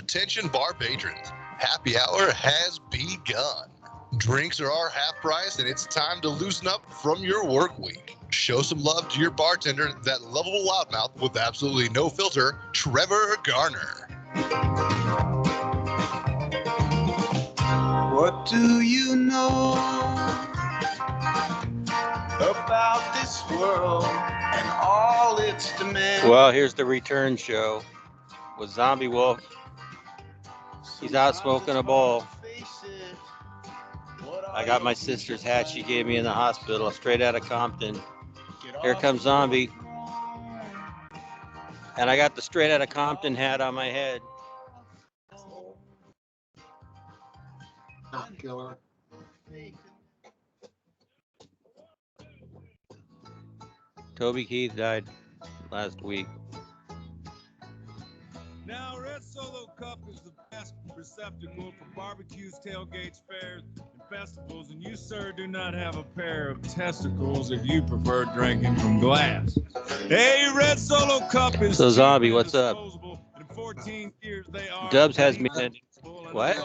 Attention bar patrons, happy hour has begun. Drinks are our half price and it's time to loosen up from your work week. Show some love to your bartender, that lovable loudmouth with absolutely no filter, Trevor Garner. What do you know about this world and all its demands? Well, here's the return show with Zombie Wolf. He's out smoking a bowl. I got my sister's hat she gave me in the hospital, straight out of Compton. Here comes Zombie. And I got the straight out of Compton hat on my head. Killer. Toby Keith died last week. Now, Red Solo Cup is the best receptacle for barbecues, tailgates, fairs, and festivals, and you, sir, do not have a pair of testicles if you prefer drinking from glass. Hey, Red Solo Cup is So, Zombie, what's up? In 14 years, they are Dubs has me in what?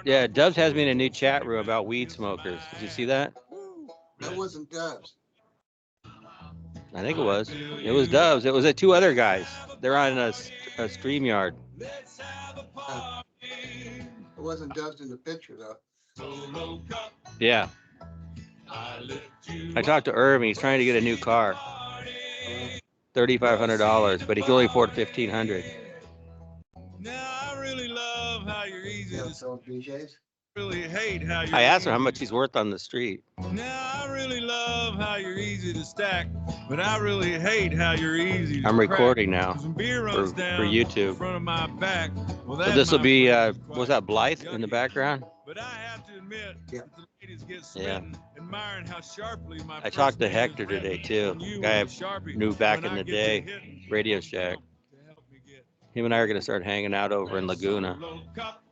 Yeah, Dubs has me in a new chat room about weed smokers. Did you see that? That wasn't Dubs. I think it was. It was Dubs. It was two other guys. They're on a StreamYard. It wasn't Dubs in the picture, though. Yeah. I talked to Irving. He's trying to get a new car. $3,500, but he can only afford $1,500. Now, I really love how you're easy to Sell DJs. really hate how you're I asked him how much he's worth on the street. Now, I really love how you're ezy to stack, but I really hate how you're easy to I'm crack. recording now Some beer runs for down YouTube. in front of my back. Well, So that, this will my be, friend, is what quite was that, Blythe in the yucky. background? But I have to admit, Yeah. the ladies get smitten, admiring how sharply my I talked to first name is Hector today, written too. on you Guy with a Sharpie knew back when in I the get to day, hit Radio Shack. to help me get Him and I are going to start hanging out over in Laguna Solo Cup.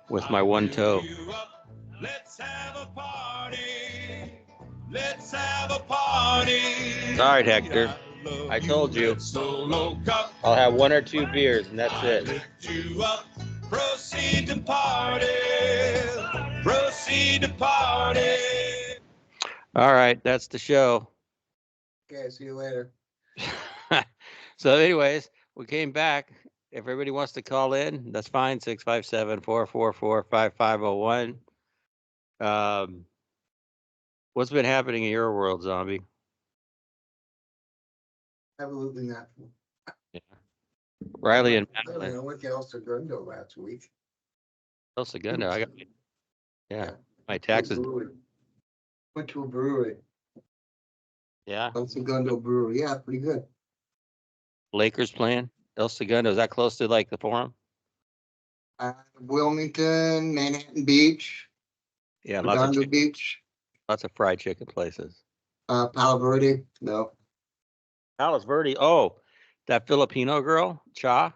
with my one toe. You up. Let's have a party. Let's have a party. All right, Hector. I told you. Solo Cup. I'll have one or two beers, and that's it. Lift you up. Proceed to party. Proceed to party. All right, that's the show. Okay, see you later. So anyways, we came back. If everybody wants to call in, that's fine. 657-444-5501. What's been happening in your world, Zombie? Absolutely not. Riley and I Madeline. went to El Segundo last week. El Segundo. I got Yeah. my taxes. Went to a brewery. Yeah. El Segundo Brewery. Yeah, pretty good. Lakers playing. El Segundo. Is that close to like the Forum? Wilmington, Manhattan Beach, Yeah, Redondo Beach, lots of fried chicken places. Palo Verde. No. Palos Verde. Oh, that Filipino girl, Cha.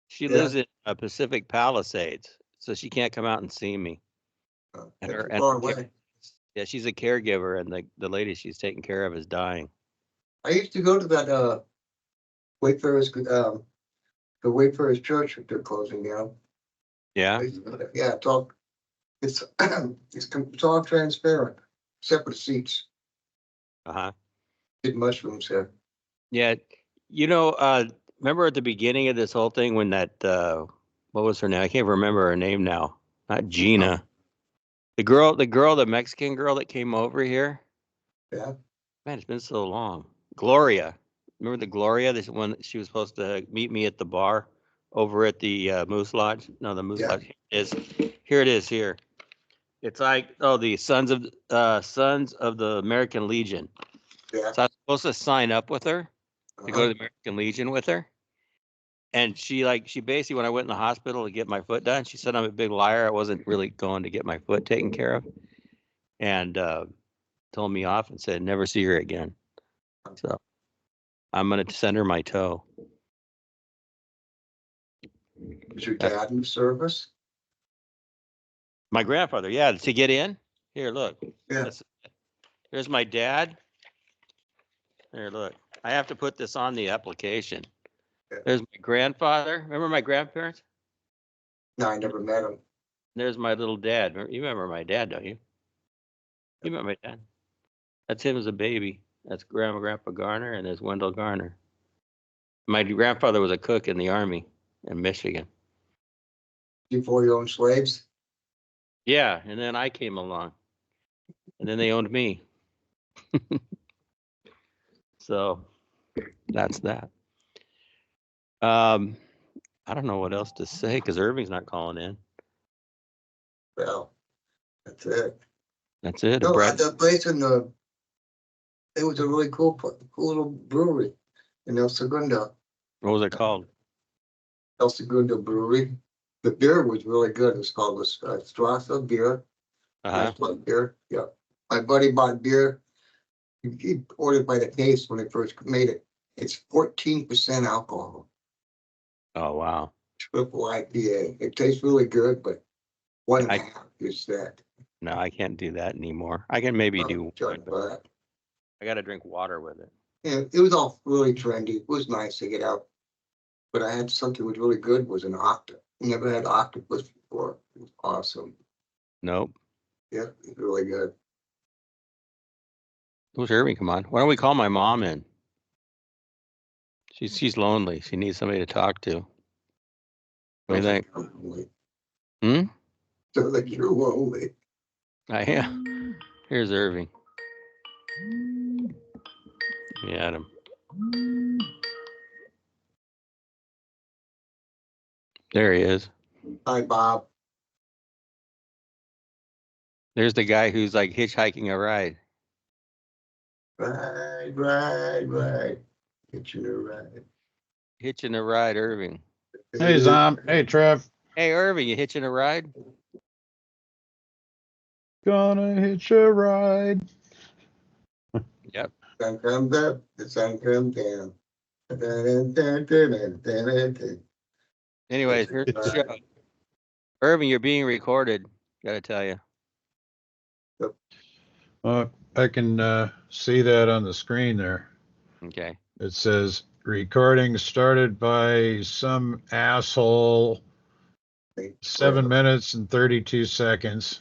She lives in Pacific Palisades, so she can't come out and see me. That's Her- too far away. Yeah, she's a caregiver, and the lady she's taking care of is dying. I used to go to that Wayfarers the Wayfarers Church that they're closing down. Yeah. Yeah, it's all it's it's all transparent, separate seats. Uh-huh. Did mushrooms there. Yeah. Remember at the beginning of this whole thing when that what was her name? I can't remember her name now. Not Gina. The Mexican girl that came over here. Yeah. Man, it's been so long. Gloria. Remember the Gloria? This one, she was supposed to meet me at the bar over at the Moose Lodge. No, the Moose Lodge Here it is here. It's like, the Sons of the American Legion. Yeah. So I was supposed to sign up with her to go to the American Legion with her. And she basically, when I went in the hospital to get my foot done, she said I'm a big liar. I wasn't really going to get my foot taken care of. And told me off and said, never see her again. So I'm going to send her my toe. Was your dad in service? My grandfather, yeah, to get in. Here, look. Yeah. Here's my dad. Here, look. I have to put this on the application. Yeah. There's my grandfather. Remember my grandparents? No, I never met him. There's my little dad. You remember my dad, don't you? You remember my dad? That's him as a baby. That's Grandpa Garner, and there's Wendell Garner. My grandfather was a cook in the Army in Michigan. Before you owned slaves? Yeah, and then I came along, and then they owned me. So that's that. I don't know what else to say because Irving's not calling in. Well, that's it. That's it. No, Brett. the place in the, it was a really cool little brewery in El Segundo. What was it called? El Segundo Brewery. The beer was really good. It was called the Strasse beer. Nice light beer. Yeah. My buddy bought beer. He ordered by the case when they first made it. It's 14% alcohol. Oh wow. Triple IPA. It tastes really good, but 1.5 is that. No, I can't do that anymore. I can maybe do one, but But I got to drink water with it. yeah, it was all really trendy. It was nice to get out. But I had something that was really good was an octopus. Never had octopus before. It was awesome. Nope. Yeah, it was really good. Who's Irving? Come on. Why don't we call my mom in? She's lonely. She needs somebody to talk to. What do you think? Hmm? So like you're lonely. I am. Here's Irving. You had him. There he is. Hi, Bob. There's the guy who's like hitchhiking a ride. Right. Hitching a ride. Hitching a ride, Irving. Hey, Zom. Hey, Trev. Hey, Irving, you hitching a ride? Gonna hitch a ride. Yep. Sun comes up, the sun comes down. Anyways, here's the show. Irving, you're being recorded. Gotta tell you. I can see that on the screen there. Okay. It says recording started by some asshole 7 minutes and 32 seconds.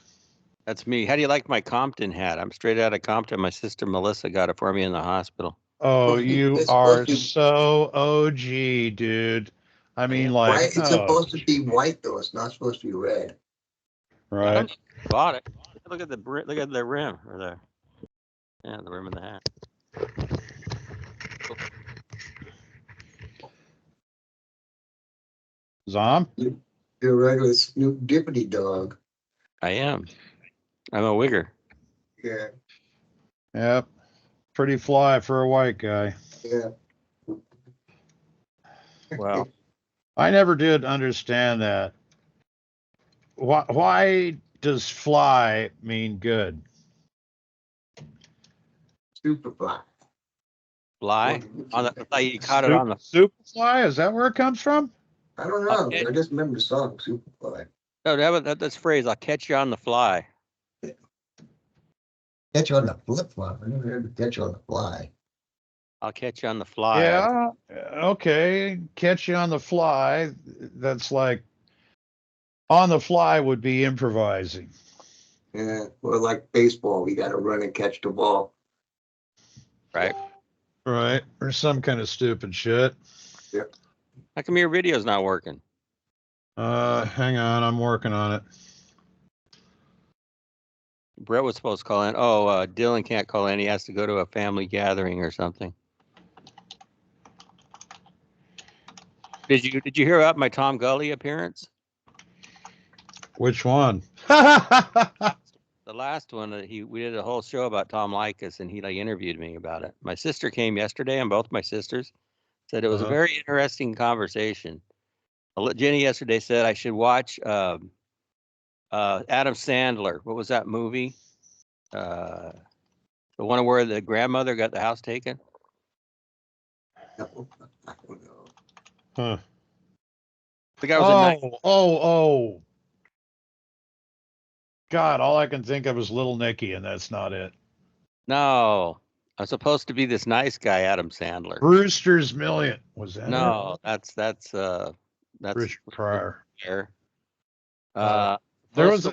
That's me. How do you like my Compton hat? I'm straight out of Compton. My sister Melissa got it for me in the hospital. Oh, you It's are supposed to- so OG, dude. I mean, like, Right, it's supposed to be white though. It's not supposed to be red. right. I bought it. Look at the rim or the rim of the hat. Zom? You're a regular Snoop Dippity dog. I am. I'm a wigger. Yeah, Yep. Pretty fly for a white guy. yeah. Well, I never did understand that. Why does fly mean good? Superfly. fly on the. I thought you caught it on the. Superfly? Is that where it comes from? I don't know. Okay. I just remember the song Superfly. No, that's phrase. I'll catch you on the fly. Catch you on the flip flop. I never heard of catch you on the fly. I'll catch you on the fly. Yeah. Okay. Catch you on the fly. That's like on the fly would be improvising. Yeah, or like baseball, we got to run and catch the ball. Right. Right. Or some kind of stupid shit. How come your video's not working? Hang on. I'm working on it. Brett was supposed to call in. Oh, Dylan can't call in. He has to go to a family gathering or something. Did you hear about my Tom Gully appearance? Which one? The last one that we did a whole show about Tom Likas, and he like interviewed me about it. My sister came yesterday, and both my sisters said it was a very interesting conversation. Jenny yesterday said I should watch Adam Sandler. What was that movie? The one where the grandmother got the house taken. I don't know. Huh. The guy was Oh. God, all I can think of is Little Nicky, and that's not it. No, I'm supposed to be this nice guy, Adam Sandler. Brewster's Million. Was that No, it? that's Richard Pryor. There was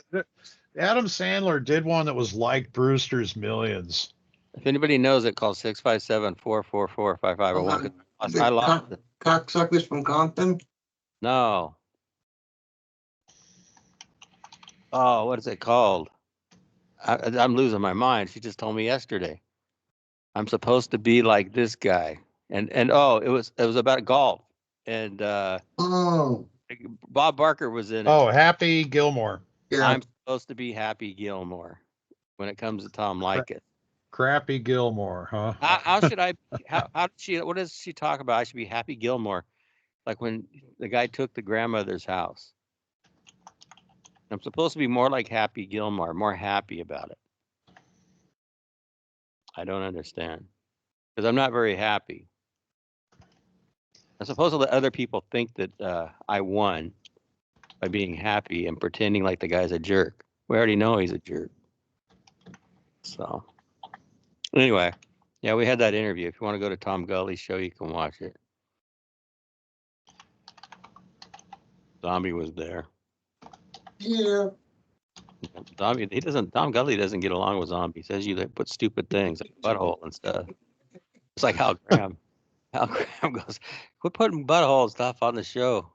Adam Sandler did one that was like Brewster's Millions. If anybody knows it, call 657-444-5501. I lost it. Cocksuckers from Compton? No. Oh, what is it called? I'm losing my mind. She just told me yesterday. I'm supposed to be like this guy. And it was about golf. And Bob Barker was in it. Oh, Happy Gilmore. Yeah. I'm supposed to be Happy Gilmore when it comes to Tom Likas. Crappy Gilmore, huh? How should I? What does she talk about? I should be Happy Gilmore, like when the guy took the grandmother's house. I'm supposed to be more like Happy Gilmore, more happy about it. I don't understand because I'm not very happy. I'm supposed to let other people think that I won by being happy and pretending like the guy's a jerk. We already know he's a jerk. So. Anyway, yeah, we had that interview. If you want to go to Tom Gully's show, you can watch it. Zomby was there. Yeah. Tom Gully doesn't get along with Zomby. He says you put stupid things like butthole and stuff. It's like Hal Graham. Hal Graham goes, quit putting butthole stuff on the show.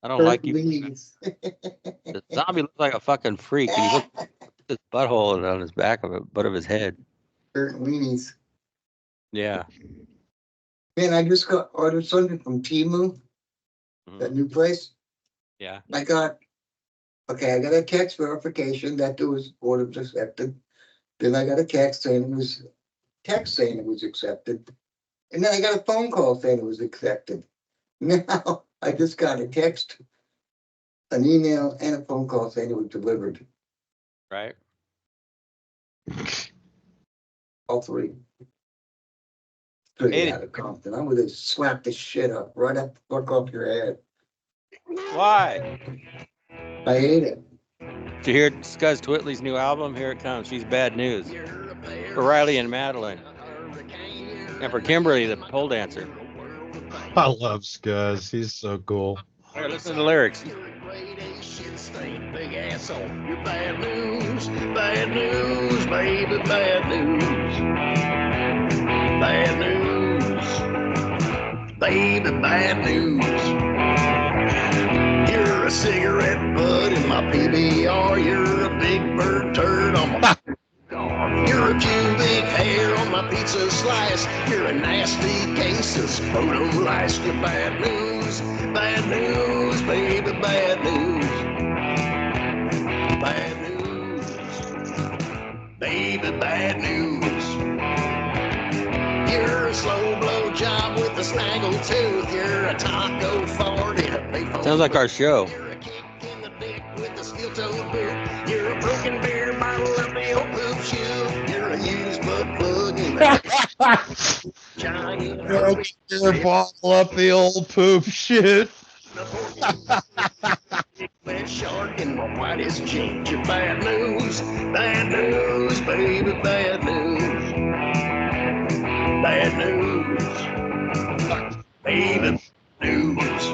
I don't like you. Zomby looks like a fucking freak. And he looks his butthole on his back of it, butt of his head. Weenies. Yeah. Man, I just ordered something from Temu, that new place. Yeah. I got a text verification that there was orders accepted. Then I got a text saying it was accepted. And then I got a phone call saying it was accepted. Now I just got a text, an email, and a phone call saying it was delivered. Right. All three. Straight out of Compton. I would have slapped the shit up right up the fuck off your head. Why? I hate it. Did you hear Scuzz Twitley's new album? Here it comes. She's bad news. For Riley and Madeline. And for Kimberly, the pole dancer. I love Scuzz. He's so cool. All right, listen to the lyrics. Big asshole. You're bad news, baby, bad news. Bad news, baby, bad news. You're a cigarette butt in my PBR. You're a big bird turd on my You're a pubic hair on my pizza slice. You're a nasty case of photo lice. You're bad news, baby, bad news. Bad news, baby, bad news. You're a slow blow job with a snaggle tooth. You're a taco fart in a payphone. Sounds like our show. You're a kick in the dick with a steel-toed boot. You're a broken beer bottle up the old poop shoe. You're a used butt plug in a giant Your bottle up the old poop shit. Wet shark in my whitest jeans. You're bad news, baby, bad news. Bad news, baby, news.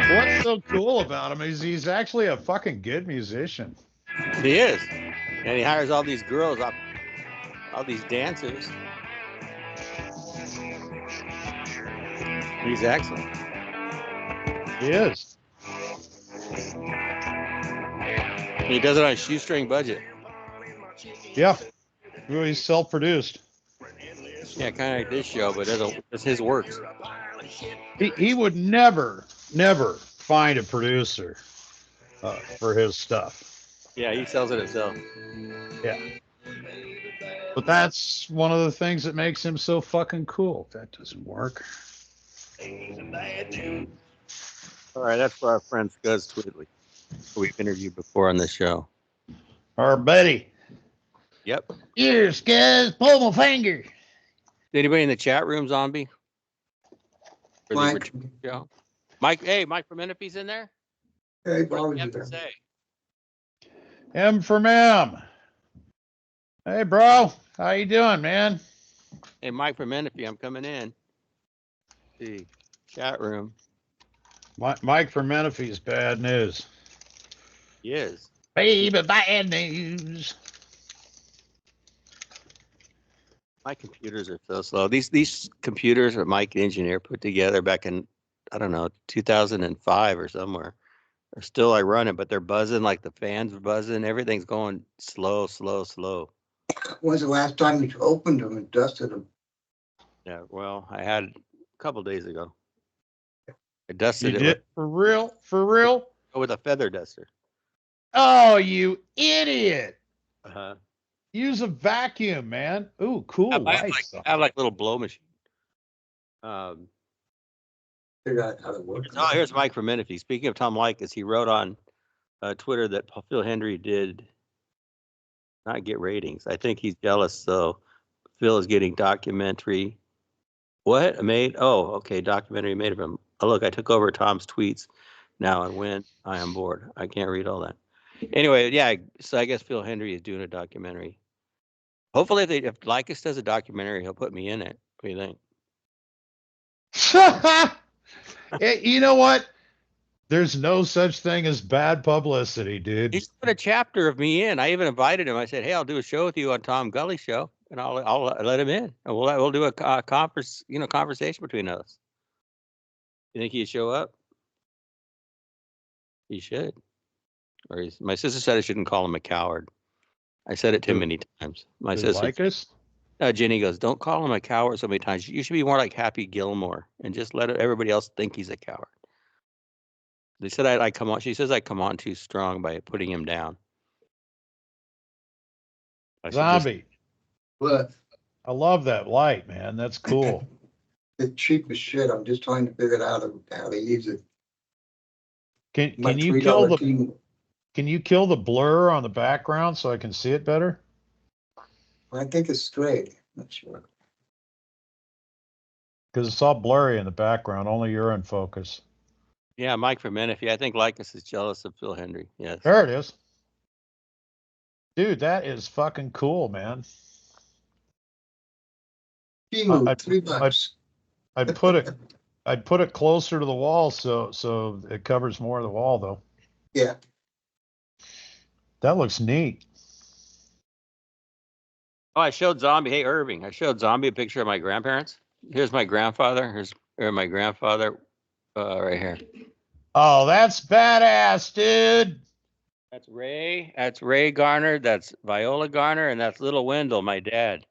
What's so cool about him is he's actually a fucking good musician. He is. And he hires all these girls up, all these dancers. He's excellent. He is. He does it on a shoestring budget. Yeah. He's self-produced. Yeah, kind of like this show, but it's his works. He would never find a producer for his stuff. Yeah, he sells it himself. Yeah. But that's one of the things that makes him so fucking cool. That doesn't work. All right, that's for our friend Scuzz Twitley, who we've interviewed before on this show. Our buddy. Yep. Here, Scuzz, pull my finger. Anybody in the chat room, Zombie? For the Mike. return show? Mike, hey, Mike from Menifee's in there? Hey, What do Bobby, you have to say? M from M. Hey, bro. How you doing, man? Hey, Mike from Menifee, I'm coming in. See, chat room. Mike from Menifee's bad news. He is. Baby, bad news. My computers are so slow. These computers that Mike, the engineer, put together back in, I don't know, 2005 or somewhere, are still I run it, but they're buzzing like the fans are buzzing. Everything's going slow. when's the last time you opened them and dusted them? Yeah, well, I had a couple days ago. I You dusted it did? For real? For real? with a feather duster. Oh, you idiot. Uh-huh. Use a vacuum, man. Ooh, cool lights. I have like little blow machine. Figure out how to work. Oh, here's Mike from Menifee. Speaking of Tom Likas, he wrote on Twitter that Phil Hendry did not get ratings. I think he's jealous, so Phil is getting documentary. What? Made? Oh, okay, documentary made of him. Oh, look, I took over Tom's tweets now and when I am bored. I can't read all that. Anyway, yeah, so I guess Phil Hendry is doing a documentary. Hopefully, if Likas does a documentary, he'll put me in it. What do you think? You know what? There's no such thing as bad publicity, dude. He's put a chapter of me in. I even invited him. I said, "Hey, I'll do a show with you on Tom Gully's show, and I'll let him in, and we'll do a conversation between us." You think he'd show up? He should. Or my sister said I shouldn't call him a coward. I said it too many times. My sister, like us? Jenny goes, "Don't call him a coward so many times. You should be more like Happy Gilmore and just let everybody else think he's a coward." They said I come on. She says I come on too strong by putting him down. Zomby. But I love that light, man. That's cool. it's cheap as shit. I'm just trying to figure out how to use it. Can My you kill $3 the team. Can you kill the blur on the background so I can see it better? I think it's straight. Not sure. Because it's all blurry in the background. Only you're in focus. Yeah, Mike from Menifee. I think Likas is jealous of Phil Hendry. Yes. There it is. Dude, that is fucking cool, man. $3. I'd put it closer to the wall so it covers more of the wall though. Yeah. That looks neat. Oh, I showed Zomby. Hey, Irving, I showed Zomby a picture of my grandparents. Here's my grandfather. Here's my grandfather right here. Oh, that's badass, dude. That's Ray. That's Ray Garner. That's Viola Garner. And that's little Wendell, my dad.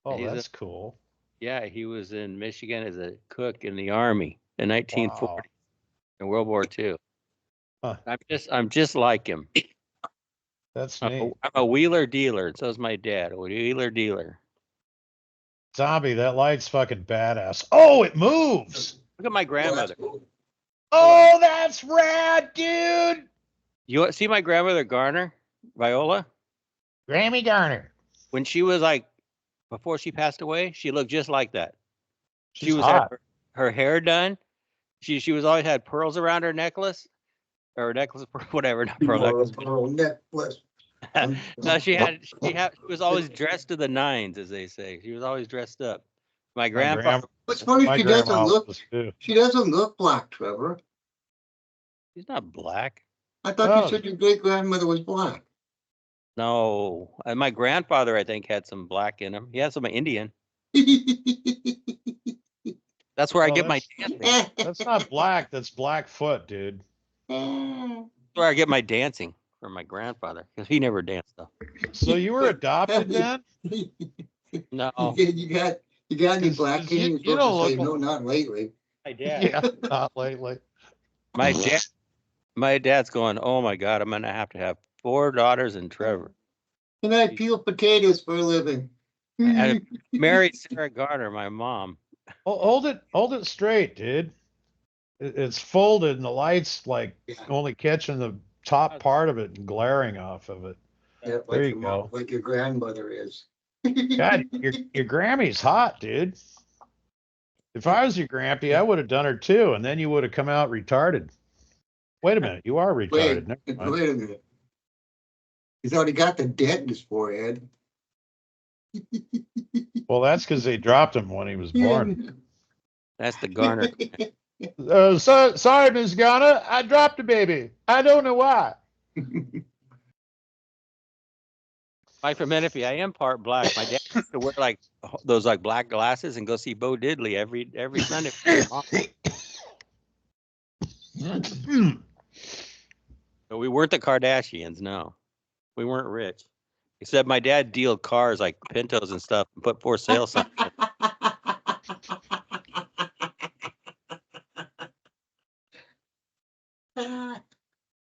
Oh, that's cool. Yeah, he was in Michigan as a cook in the Army in 1940 Wow. in World War II. Huh. I'm just like him. That's neat. I'm a wheeler dealer, and so is my dad. A wheeler dealer. Zombie, that light's fucking badass. Oh, it moves. Look at my grandmother. Oh, that's rad, dude. You see my grandmother Garner, Viola? Grammy Garner. When she was like, before she passed away, she looked just like that. She's hot. Her hair done. She was always had pearls around her necklace, or necklace, whatever, not pearl necklace. Pearl necklace. No, she was always dressed to the nines, as they say. She was always dressed up. My grandfather. What's funny, she doesn't look black, Trevor. She's not black. I thought you said your great grandmother was black. No, and my grandfather, I think, had some black in him. He had some Indian. That's where I get my dancing. That's not black. That's Blackfoot, dude. That's where I get my dancing from my grandfather, because he never danced though. So you were adopted then? No. You got any black in you? don't look no, not lately. My dad. Yeah, not lately. My dad's going, oh my God, I'm gonna have to have 4 daughters and Trevor. And I peel potatoes for a living. And married Sarah Garner, my mom. Hold it straight, dude. It's folded and the light's like only catching the top part of it and glaring off of it. Yeah, there you go. Like your grandmother is. God, your Grammy's hot, dude. If I was your Grampy, I would have done her too, and then you would have come out retarded. Wait a minute. You are retarded. Never mind. Wait a minute. He's already got the dent in his forehead. Well, that's because they dropped him when he was born. That's the Garner. Sorry, Miss Garner. I dropped a baby. I don't know why. Like for Menifee, I am part black. My dad used to wear like those like black glasses and go see Bo Diddley every Sunday. But we weren't the Kardashians, no. We weren't rich. Except my dad dealed cars like Pintos and stuff and put for sale signs.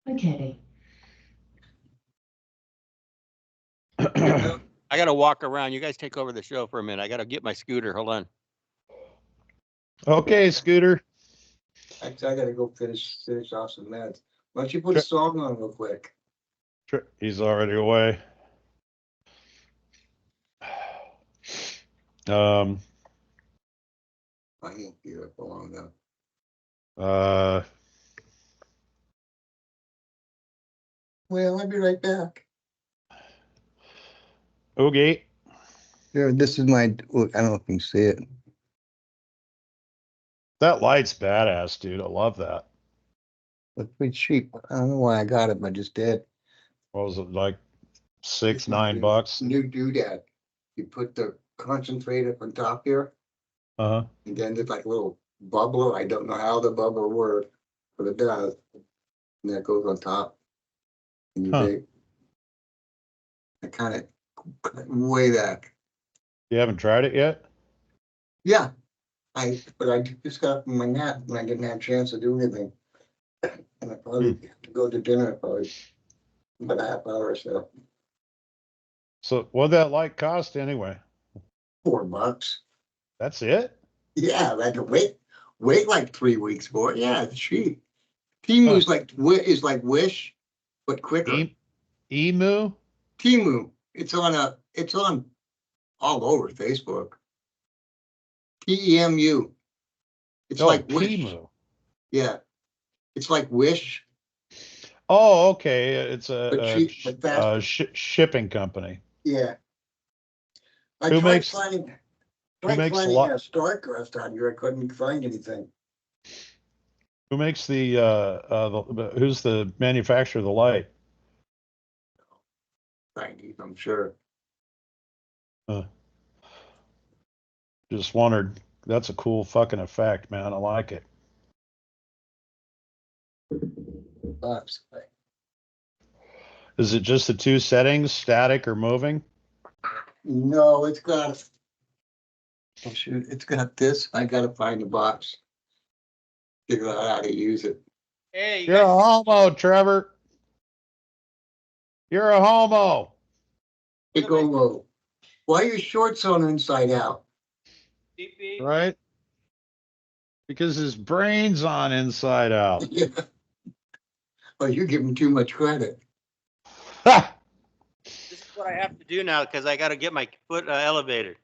Okay. I gotta walk around. You guys take over the show for a minute. I gotta get my scooter. Hold on. Okay, Scooter. Actually, I gotta go finish off some meds. Why don't you put a song on real quick? He's already away. I ain't here for long enough. Well, I'll be right back. Okay. Here, this is my, I don't know if you can see it. That light's badass, dude. I love that. It's pretty cheap. I don't know why I got it, but I just did. What was it, like It's $9? New doodad. You put the concentrate up on top here, Uh-huh. and then there's like a little bubbler. I don't know how the bubbler works, but it does. And that goes on top. And you bake. I kind of way back. You haven't tried it yet? Yeah. But I just got up from my nap and I didn't have a chance to do anything. And I probably have to go to dinner probably about a half hour or so. So what'd that light cost anyway? $4. That's it? Yeah, I had to wait like 3 weeks for it. Yeah, it's cheap. Timu's is like Wish, but quicker. Emu? Timu. It's on all over Facebook. TEMU. It's like Wish. Timu. Yeah. It's like Wish. Oh, okay. It's a But faster. shipping company. Yeah. I Who tried makes- finding who makes a the lot- StarCraft on here. I couldn't find anything. Who makes the who's the manufacturer of the light? I'm sure. Just wondered. That's a cool fucking effect, man. I like it. Oops. Is it just the two settings, static or moving? No, it's got. Oh shoot! It's got this. I gotta find the box. Figure out how to use it. Hey, You're a homo, Trevor. You're a homo. It go low. Why are your shorts on inside out? Right? Because his brain's on inside out. Oh, you give him too much credit. Ha! This is what I have to do now because I got to get my foot elevated.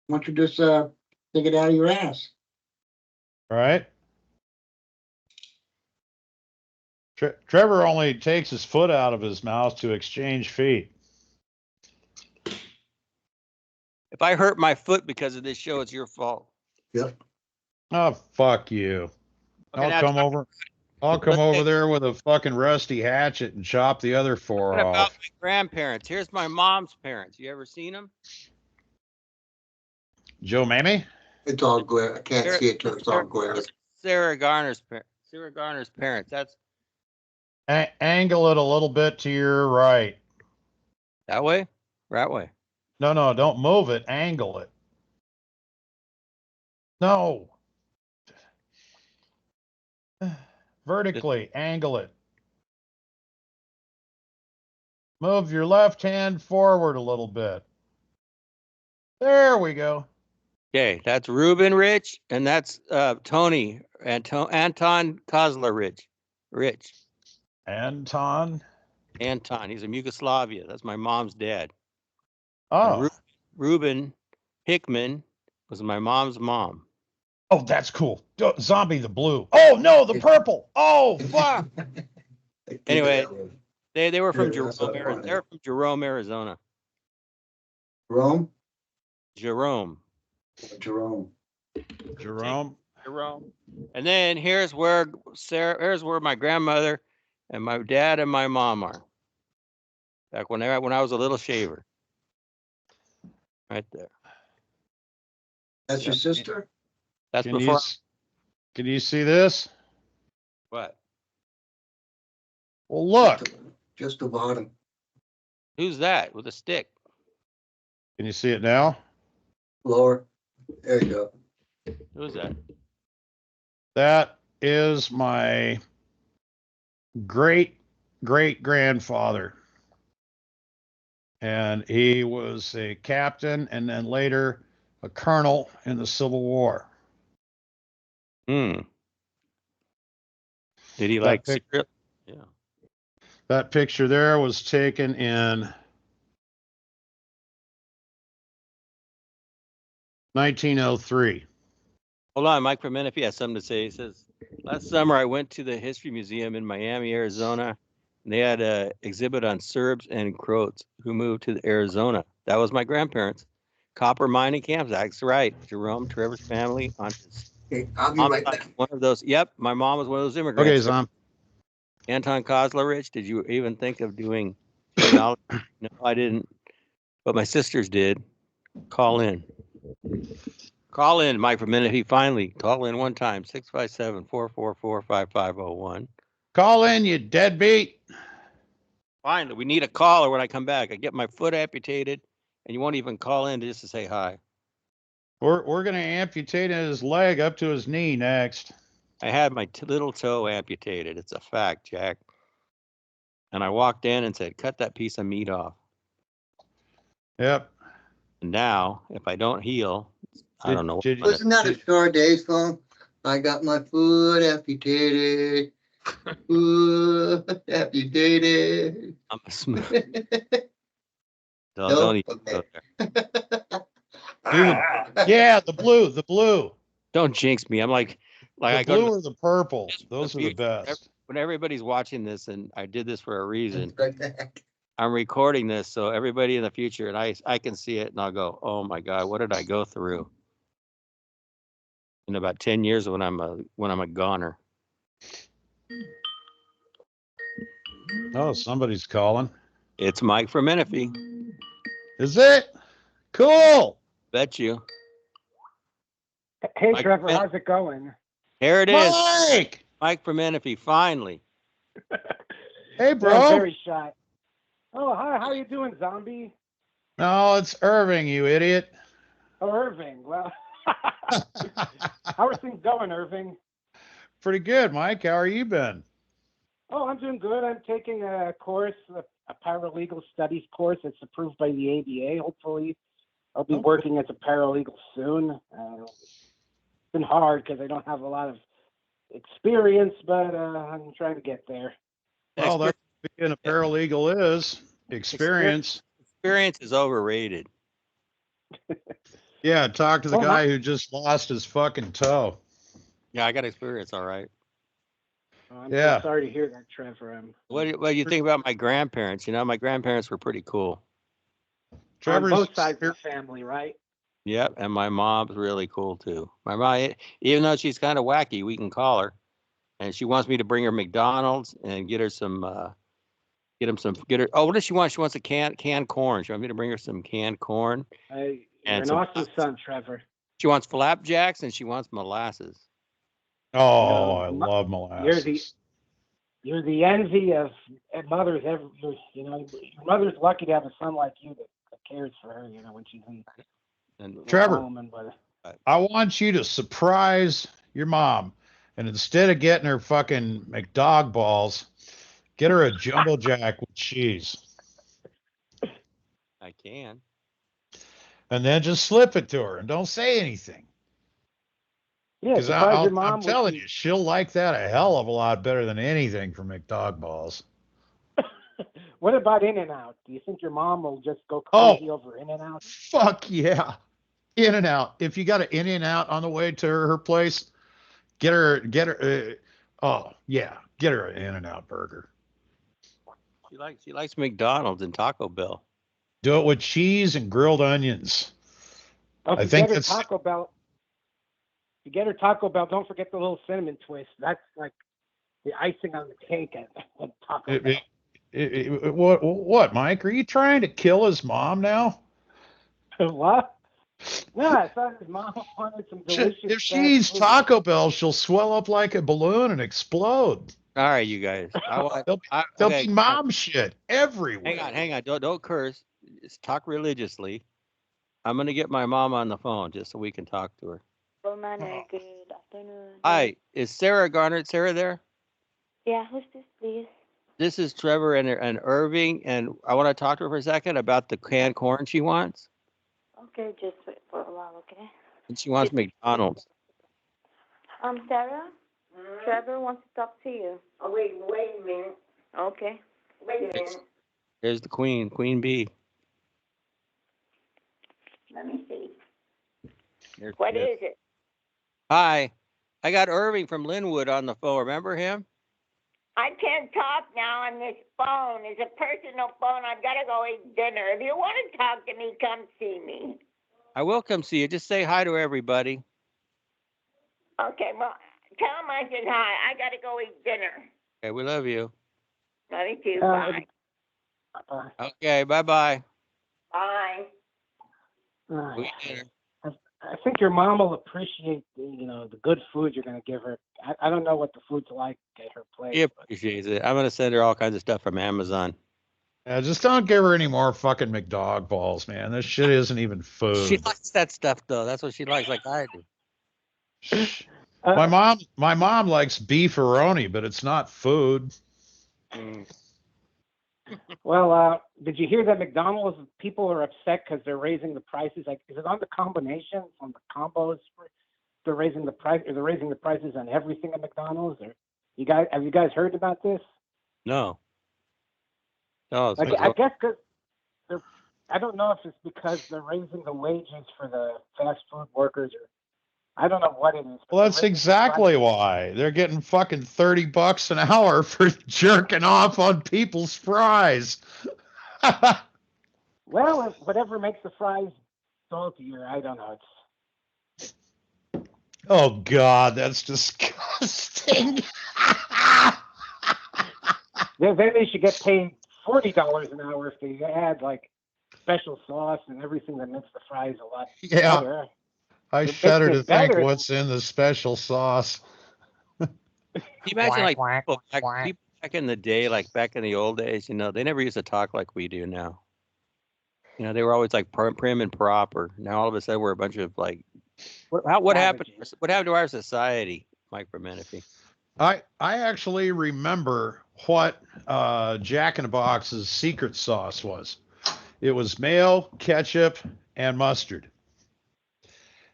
Why don't you just take it out of your ass? Right? Trevor only takes his foot out of his mouth to exchange feet. If I hurt my foot because of this show, it's your fault. Yep. Oh, fuck you. Okay, I'll come over there with a fucking rusty hatchet and chop the other four What about off. my grandparents? Here's my mom's parents. You ever seen them? Joe Mamie? It's all glare. I can't see it till it's all glare. Sarah Garner's parents. That's Angle it a little bit to your right. that way? That way. No, don't move it. Angle it. No. Vertically, angle it. Move your left hand forward a little bit. There we go. Okay, that's Ruben Rich, and that's Tony Anton Kozler Rich. Anton. He's from Yugoslavia. That's my mom's dad. Oh, Ruben Hickman was my mom's mom. Oh, that's cool. Zombie the blue. Oh no, the purple. Oh fuck. Anyway, they were from Yeah, that's so Jerome, Arizona. funny. They're from Jerome, Arizona. Rome? Jerome. Jerome. Jerome. And then here's where my grandmother and my dad and my mom are. Back when I was a little shaver. Right there. That's your sister? That's Can before. can you see this? What? Well, look. Just the bottom. Who's that with a stick? Can you see it now? Lower. There you go. Who's that? That is my great grandfather. And he was a captain and then later a colonel in the Civil War. Did he like secret? Yeah. That picture there was taken in 1903. Hold on, Mike, for a minute. If he has something to say, he says, last summer I went to the History Museum in Miami, Arizona, and they had an exhibit on Serbs and Croats who moved to Arizona. That was my grandparents. Copper mining camps. That's right. Jerome, Trevor's family on his. Okay, I'll be right back. One of those. Yep, my mom was one of those immigrants. Okay, Zom. Anton Kozlerich, did you even think of doing genealogy? No, I didn't. But my sisters did. Call in. Call in, Mike, for a minute. He finally call in one time. 657-444-5501. Call in, you deadbeat. Finally, we need a caller when I come back. I get my foot amputated, and you won't even call in just to say hi. We're gonna amputate his leg up to his knee next. I had my little toe amputated. It's a fact, Jack. And I walked in and said, cut that piece of meat off. Yep. And now, if I don't heal, I don't know. Wasn't that a Shore Days song? I got my foot amputated. Foot amputated. I'm a smooth. Don't even go there. Yeah, the blue. Don't jinx me. I'm like The I go blue to or the purple. Those are the best. when everybody's watching this, and I did this for a reason. I'm recording this so everybody in the future, and I can see it, and I'll go, oh my God, what did I go through? In about 10 years when I'm a goner. Oh, somebody's calling. It's Mike from Menifee. Is it? Cool. Bet you. Hey, Mike Trevor, how's it going? Here it is. Mike! Mike from Menifee, finally. Hey, bro. I'm very shy. Oh, hi. How you doing, Zomby? No, it's Irving, you idiot. Oh, Irving. Well, how are things going, Irving? Pretty good, Mike. How are you been? Oh, I'm doing good. I'm taking a course, a paralegal studies course that's approved by the ABA. Hopefully, I'll be working as a paralegal soon. It's been hard because I don't have a lot of experience, but I'm trying to get there. Well, that's what being a paralegal is. Experience. Experience is overrated. Yeah, talk to the guy who just lost his fucking toe. Yeah, I got experience, all right. I'm so sorry to hear that, Trevor. What do you think about my grandparents? You know, my grandparents were pretty cool. Trevor's on both sides of the family, right? Yep, and my mom's really cool too. My mom, even though she's kind of wacky, we can call her, and she wants me to bring her McDonald's and get her some. Oh, what does she want? She wants a canned corn. She wants me to bring her some canned corn. You're an awesome son, Trevor. She wants flapjacks and she wants molasses. Oh, I love molasses. You're the envy of mothers. Your mother's lucky to have a son like you that cares for her. When she's in Trevor, home I want you to surprise your mom, and instead of getting her fucking McDog balls, get her a jumbo jack with cheese. I can. And then just slip it to her and don't say anything. Yeah, because I'm telling you, she'll like that a hell of a lot better than anything from McDog balls. What about In-N-Out? Do you think your mom will just go crazy over In-N-Out? Fuck yeah. In-N-Out. If you got an In-N-Out on the way to her place, get her. Oh yeah, get her an In-N-Out burger. She likes McDonald's and Taco Bell. Do it with cheese and grilled onions. Oh, if I you think get her that's Taco Bell, if you get her Taco Bell, don't forget the little cinnamon twist. That's like the icing on the cake at Taco Bell. What, Mike? Are you trying to kill his mom now? What? No, I thought his mom wanted some delicious. If she eats Taco Bell, she'll swell up like a balloon and explode. All right, you guys. There'll be mom shit everywhere. Hang on. Don't curse. Just talk religiously. I'm gonna get my mom on the phone just so we can talk to her. Good afternoon. Hi, is Sarah Garner? Sarah there? Yeah, who's this, please? This is Trevor and Irving, and I want to talk to her for a second about the canned corn she wants. Okay, just wait for a while, okay? And she wants McDonald's. Sarah? Trevor wants to talk to you. Oh, wait a minute. Okay. Wait a minute. There's the Queen Bee. Let me see. There's What is it? Hi, I got Irving from Linwood on the phone. Remember him? I can't talk now on this phone. It's a personal phone. I've got to go eat dinner. If you want to talk to me, come see me. I will come see you. Just say hi to everybody. Okay, well, tell him I said hi. I got to go eat dinner. Okay, we love you. Love you too. Bye. Okay, bye-bye. Bye. We'll eat dinner. I think your mom will appreciate the good food you're going to give her. I don't know what the food's like at her place. She appreciates it. I'm gonna send her all kinds of stuff from Amazon. Yeah, just don't give her any more fucking McDog balls, man. This shit isn't even food. She likes that stuff though. That's what she likes, like I do. My mom likes beefaroni, but it's not food. Well, did you hear that McDonald's people are upset because they're raising the prices? Like, is it on the combinations, on the combos? They're raising the price. They're raising the prices on everything at McDonald's. Or have you guys heard about this? No. No. Like, I guess because I don't know if it's because they're raising the wages for the fast food workers, or I don't know what it is. Well, that's exactly why they're getting fucking $30 an hour for jerking off on people's fries. Well, whatever makes the fries saltier, I don't know. Oh God, that's disgusting. Then they should get paid $40 an hour if they add like special sauce and everything that makes the fries a lot better. I shudder to think what's in the special sauce. Can you imagine people back in the day, like back in the old days, they never used to talk like we do now. They were always like prim and proper. Now all of a sudden we're a bunch of like, what happened? What happened to our society, Mike Menifee? I actually remember what Jack in the Box's secret sauce was. It was mayo, ketchup, and mustard.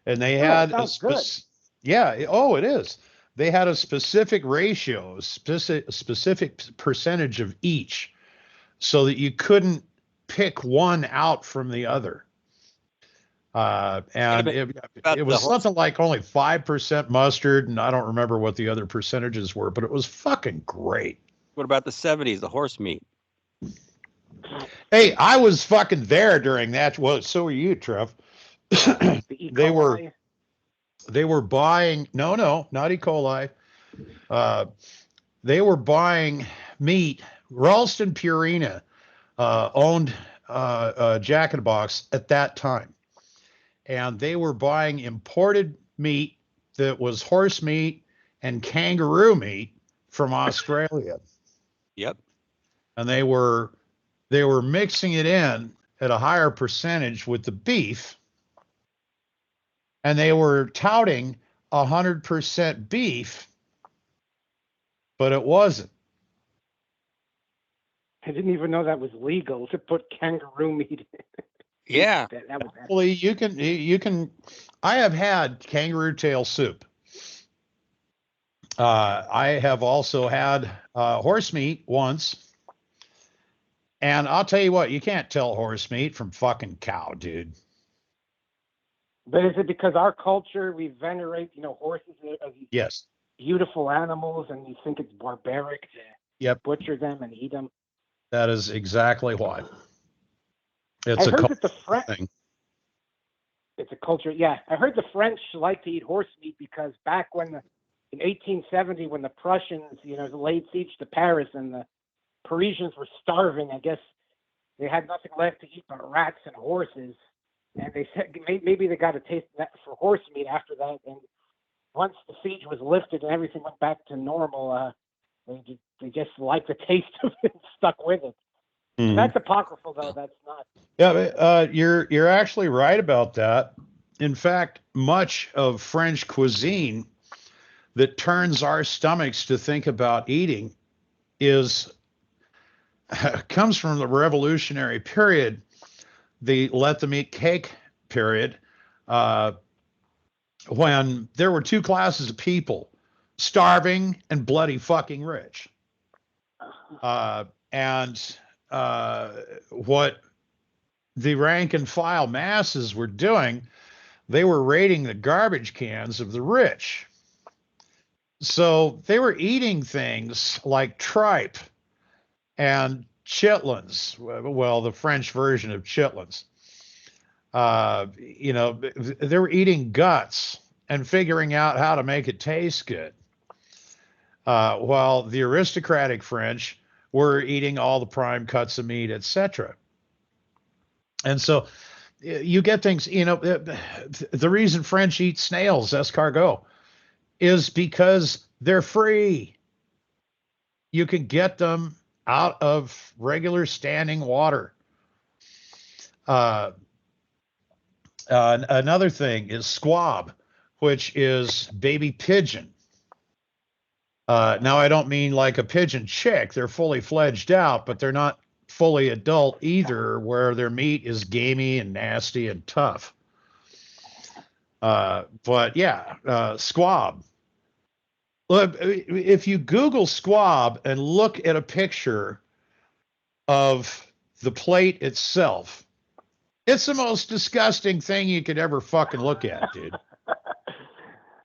And they had it is. They had a specific ratio, specific percentage of each, so that you couldn't pick one out from the other. And it was something like only 5% mustard, and I don't remember what the other percentages were, but it was fucking great. What about the 70s, the horse meat? Hey, I was fucking there during that. Well, so were you, Trev. They were buying not E. coli. They were buying meat. Ralston Purina owned Jack in the Box at that time, and they were buying imported meat that was horse meat and kangaroo meat from Australia. Yep. And they were mixing it in at a higher percentage with the beef. And they were touting 100% beef, but it wasn't. I didn't even know that was legal to put kangaroo meat in. Yeah. Well, you can. I have had kangaroo tail soup. I have also had horse meat once. And I'll tell you what, you can't tell horse meat from fucking cow, dude. But is it because our culture, we venerate, horses as these Yes. beautiful animals, and you think it's barbaric to butcher them and eat them? That is exactly why. It's I a heard that the thing. It's a culture. Yeah, I heard the French like to eat horse meat because back in 1870, when the Prussians, laid siege to Paris and the Parisians were starving, I guess they had nothing left to eat but rats and horses. And they said maybe they got a taste for horse meat after that. And once the siege was lifted and everything went back to normal, they just liked the taste of it and stuck with it. Mm-hmm. That's apocryphal, though. That's not. Yeah, you're actually right about that. In fact, much of French cuisine that turns our stomachs to think about eating comes from the Revolutionary period, the let them eat cake period, when there were two classes of people, starving and bloody fucking rich. And what the rank and file masses were doing, they were raiding the garbage cans of the rich. So they were eating things like tripe and chitlins, well, the French version of chitlins. They were eating guts and figuring out how to make it taste good. While the aristocratic French were eating all the prime cuts of meat, etc. And so you get things, the reason French eat snails, escargot, is because they're free. You can get them out of regular standing water. Another thing is squab, which is baby pigeon. Now, I don't mean like a pigeon chick. They're fully fledged out, but they're not fully adult either, where their meat is gamey and nasty and tough. But yeah, squab. Look, if you Google squab and look at a picture of the plate itself, it's the most disgusting thing you could ever fucking look at, dude.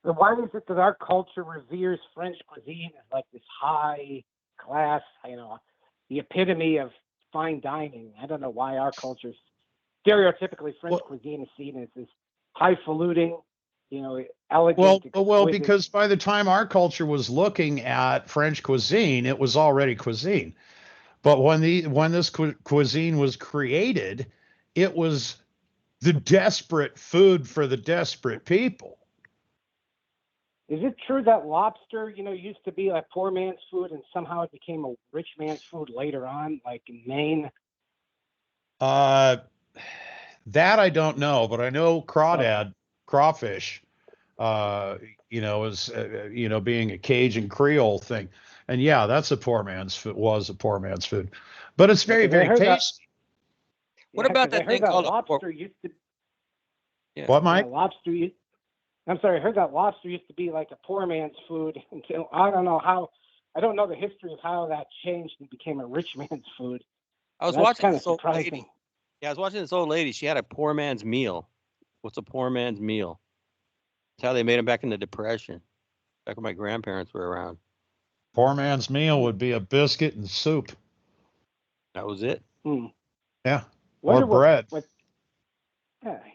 Why is it that our culture reveres French cuisine as like this high class, the epitome of fine dining? I don't know why our culture, stereotypically French cuisine is seen as this highfalutin, elegant. Well, because by the time our culture was looking at French cuisine, it was already cuisine. But when this cuisine was created, it was the desperate food for the desperate people. Is it true that lobster, used to be like poor man's food and somehow it became a rich man's food later on, like in Maine? That I don't know, but I know crawdad, crawfish, is being a Cajun Creole thing, and yeah, that's a poor man's food. Was a poor man's food, but it's very, very tasty. What about that thing called lobster used to? Yeah. What, Mike? I'm sorry, I heard that lobster used to be like a poor man's food until I don't know the history of how that changed and became a rich man's food. I was watching this old lady. Yeah, I was watching this old lady. She had a poor man's meal. What's a poor man's meal? That's how they made them back in the Depression, back when my grandparents were around. Poor man's meal would be a biscuit and soup. That was it. Yeah, or bread.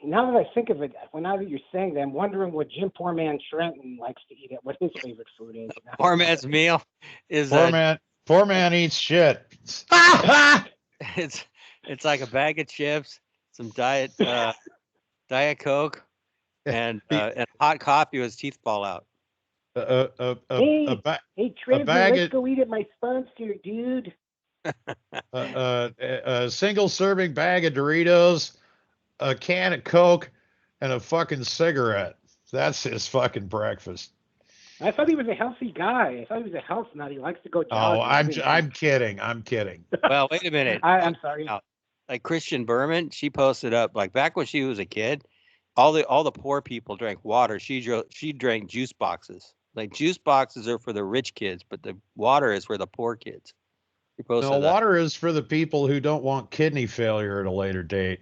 Now that I think of it, now that you're saying that, I'm wondering what Jim Poor Man Trenton likes to eat. What his favorite food is. Poor man's meal is Poor man eats shit. It's like a bag of chips, some diet Coke, and hot coffee with his teeth fall out. Hey Trevor, let's go eat at my sponsor, dude. A single serving bag of Doritos, a can of Coke, and a fucking cigarette. That's his fucking breakfast. I thought he was a healthy guy. I thought he was a health nut. He likes to go jogging. Oh, I'm kidding. Well, wait a minute. I'm sorry. Like Christian Berman, she posted up like back when she was a kid, all the poor people drank water. She drank juice boxes. Like juice boxes are for the rich kids, but the water is for the poor kids. No, water is for the people who don't want kidney failure at a later date.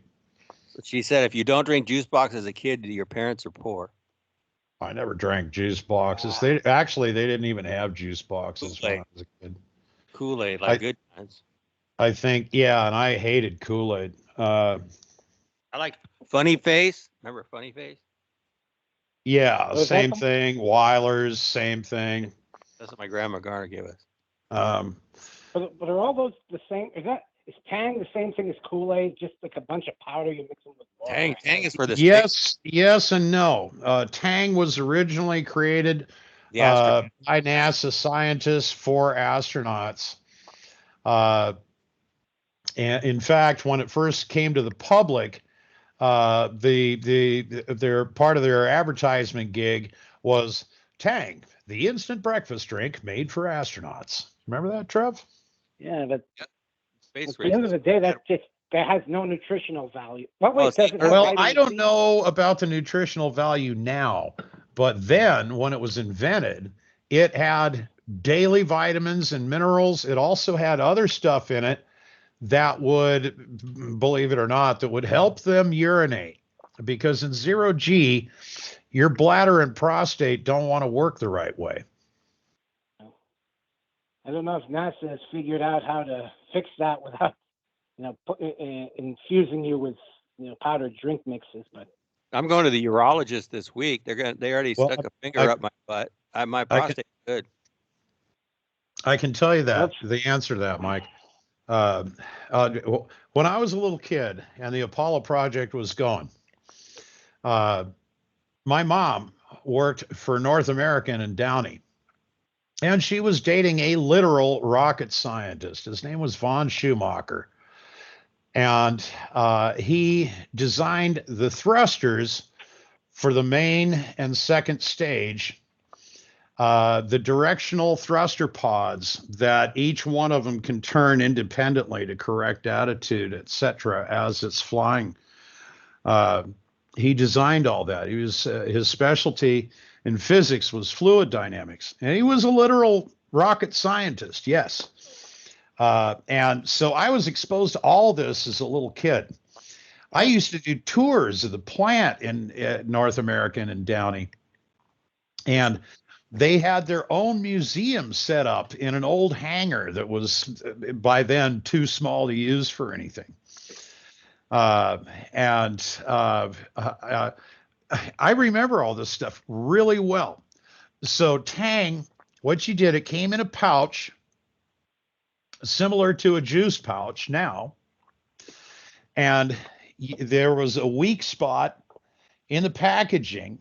She said, if you don't drink juice box as a kid, your parents are poor. I never drank juice boxes. They didn't even have juice boxes when I was a kid. Kool-Aid, like good times. I think, yeah, and I hated Kool-Aid. I like Funny Face. Remember Funny Face? Yeah, same thing. Weiler's, same thing. That's what my grandma Garner gave us. But are all those the same? Is Tang the same thing as Kool-Aid? Just like a bunch of powder you mix them with water? Tang is for the yes and no. Tang was originally created by NASA scientists for astronauts. And in fact, when it first came to the public, their part of their advertisement gig was Tang, the instant breakfast drink made for astronauts. Remember that, Trev? Yeah, but Space at the end of the day, that has no nutritional value. I don't know about the nutritional value now, but then when it was invented, it had daily vitamins and minerals. It also had other stuff in it that would, believe it or not, that would help them urinate, because in 0G, your bladder and prostate don't want to work the right way. I don't know if NASA has figured out how to fix that without, infusing you with, powdered drink mixes. But I'm going to the urologist this week. They already stuck a finger up my butt. My prostate's good. I can tell you that the answer to that, Mike. When I was a little kid and the Apollo project was going, my mom worked for North American in Downey, and she was dating a literal rocket scientist. His name was von Schumacher, and he designed the thrusters for the main and second stage. The directional thruster pods that each one of them can turn independently to correct attitude, etc., as it's flying. He designed all that. He was his specialty in physics was fluid dynamics, and he was a literal rocket scientist. Yes, and so I was exposed to all this as a little kid. I used to do tours of the plant in North American and Downey, and they had their own museum set up in an old hangar that was by then too small to use for anything. I remember all this stuff really well. So Tang, what you did, it came in a pouch similar to a juice pouch now. And there was a weak spot in the packaging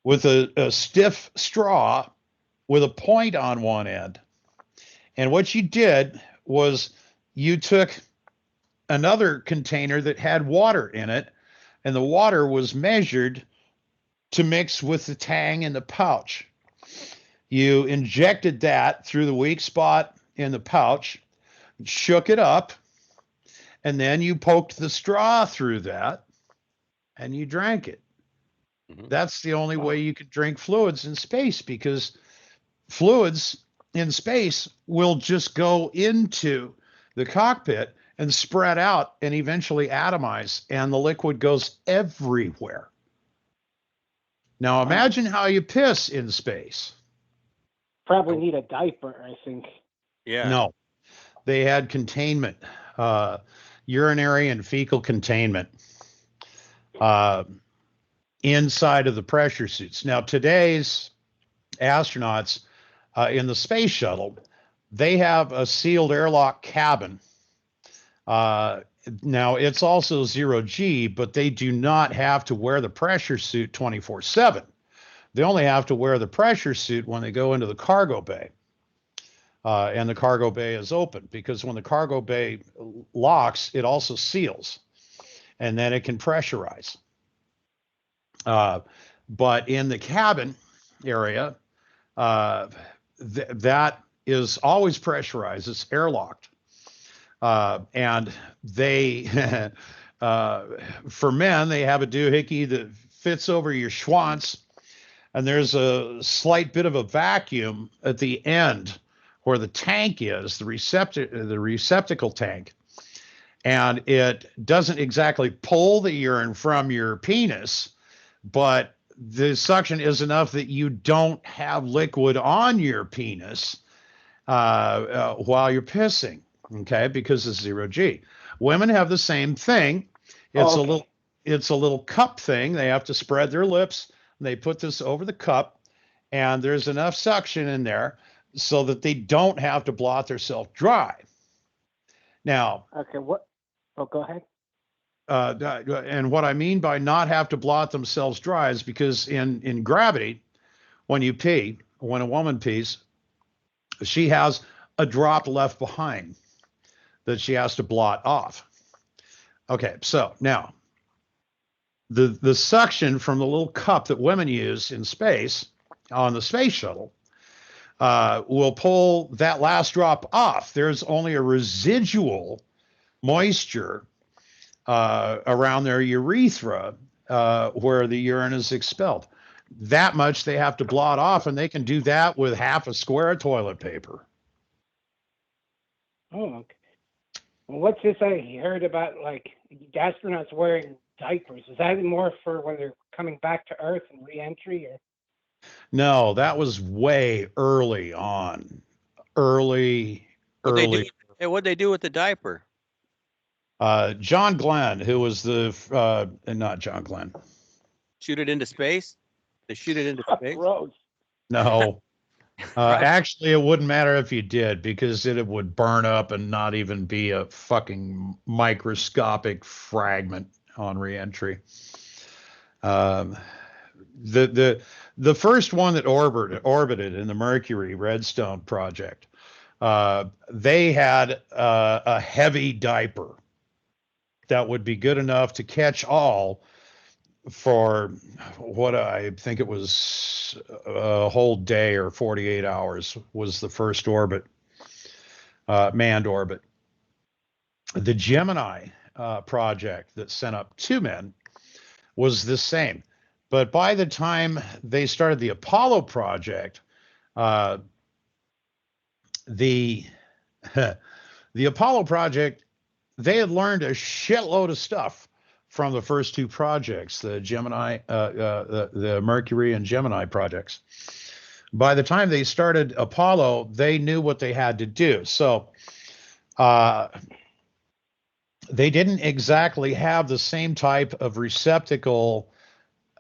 with a stiff straw with a point on one end. And what you did was you took another container that had water in it, and the water was measured to mix with the Tang in the pouch. You injected that through the weak spot in the pouch, shook it up, and then you poked the straw through that, and you drank it. That's the only way you could drink fluids in space, because fluids in space will just go into the cockpit and spread out and eventually atomize, and the liquid goes everywhere. Now imagine how you piss in space. Probably need a diaper, I think. Yeah. No, they had containment, urinary and fecal containment inside of the pressure suits. Now, today's astronauts in the space shuttle, they have a sealed airlock cabin. Now, it's also 0G, but they do not have to wear the pressure suit 24/7. They only have to wear the pressure suit when they go into the cargo bay. And the cargo bay is open, because when the cargo bay locks, it also seals, and then it can pressurize. But in the cabin area, that is always pressurized. It's airlocked. And they, for men, they have a doohickey that fits over your schwanz, and there's a slight bit of a vacuum at the end where the tank is, the receptacle tank. and it doesn't exactly pull the urine from your penis, but the suction is enough that you don't have liquid on your penis while you're pissing, okay, because it's 0G. Women have the same thing. It's a little cup thing. They have to spread their lips. They put this over the cup, and there's enough suction in there so that they don't have to blot themselves dry. Now, Okay, what? Oh, go ahead. And what I mean by not have to blot themselves dry is because in gravity, when you pee, when a woman pees, she has a drop left behind that she has to blot off. Okay, so now the suction from the little cup that women use in space on the space shuttle will pull that last drop off. There's only a residual moisture around their urethra where the urine is expelled. That much they have to blot off, and they can do that with half a square of toilet paper. Oh, okay. Well, what's this I heard about, like, astronauts wearing diapers? Is that more for when they're coming back to Earth and re-entry? Or? No, that was way early on. Early. What'd they do with the diaper? John Glenn, who was not John Glenn. Shoot it into space? They shoot it into space? Gross. No. Actually, it wouldn't matter if you did, because it would burn up and not even be a fucking microscopic fragment on reentry. The first one that orbited in the Mercury Redstone project, they had a heavy diaper that would be good enough to catch all for what I think it was a whole day or 48 hours was the first orbit, manned orbit. The Gemini project that sent up 2 men was the same. But by the time they started the Apollo project, the Apollo project, they had learned a shitload of stuff from the first 2 projects, the Gemini, the Mercury and Gemini projects. By the time they started Apollo, they knew what they had to do. So they didn't exactly have the same type of receptacle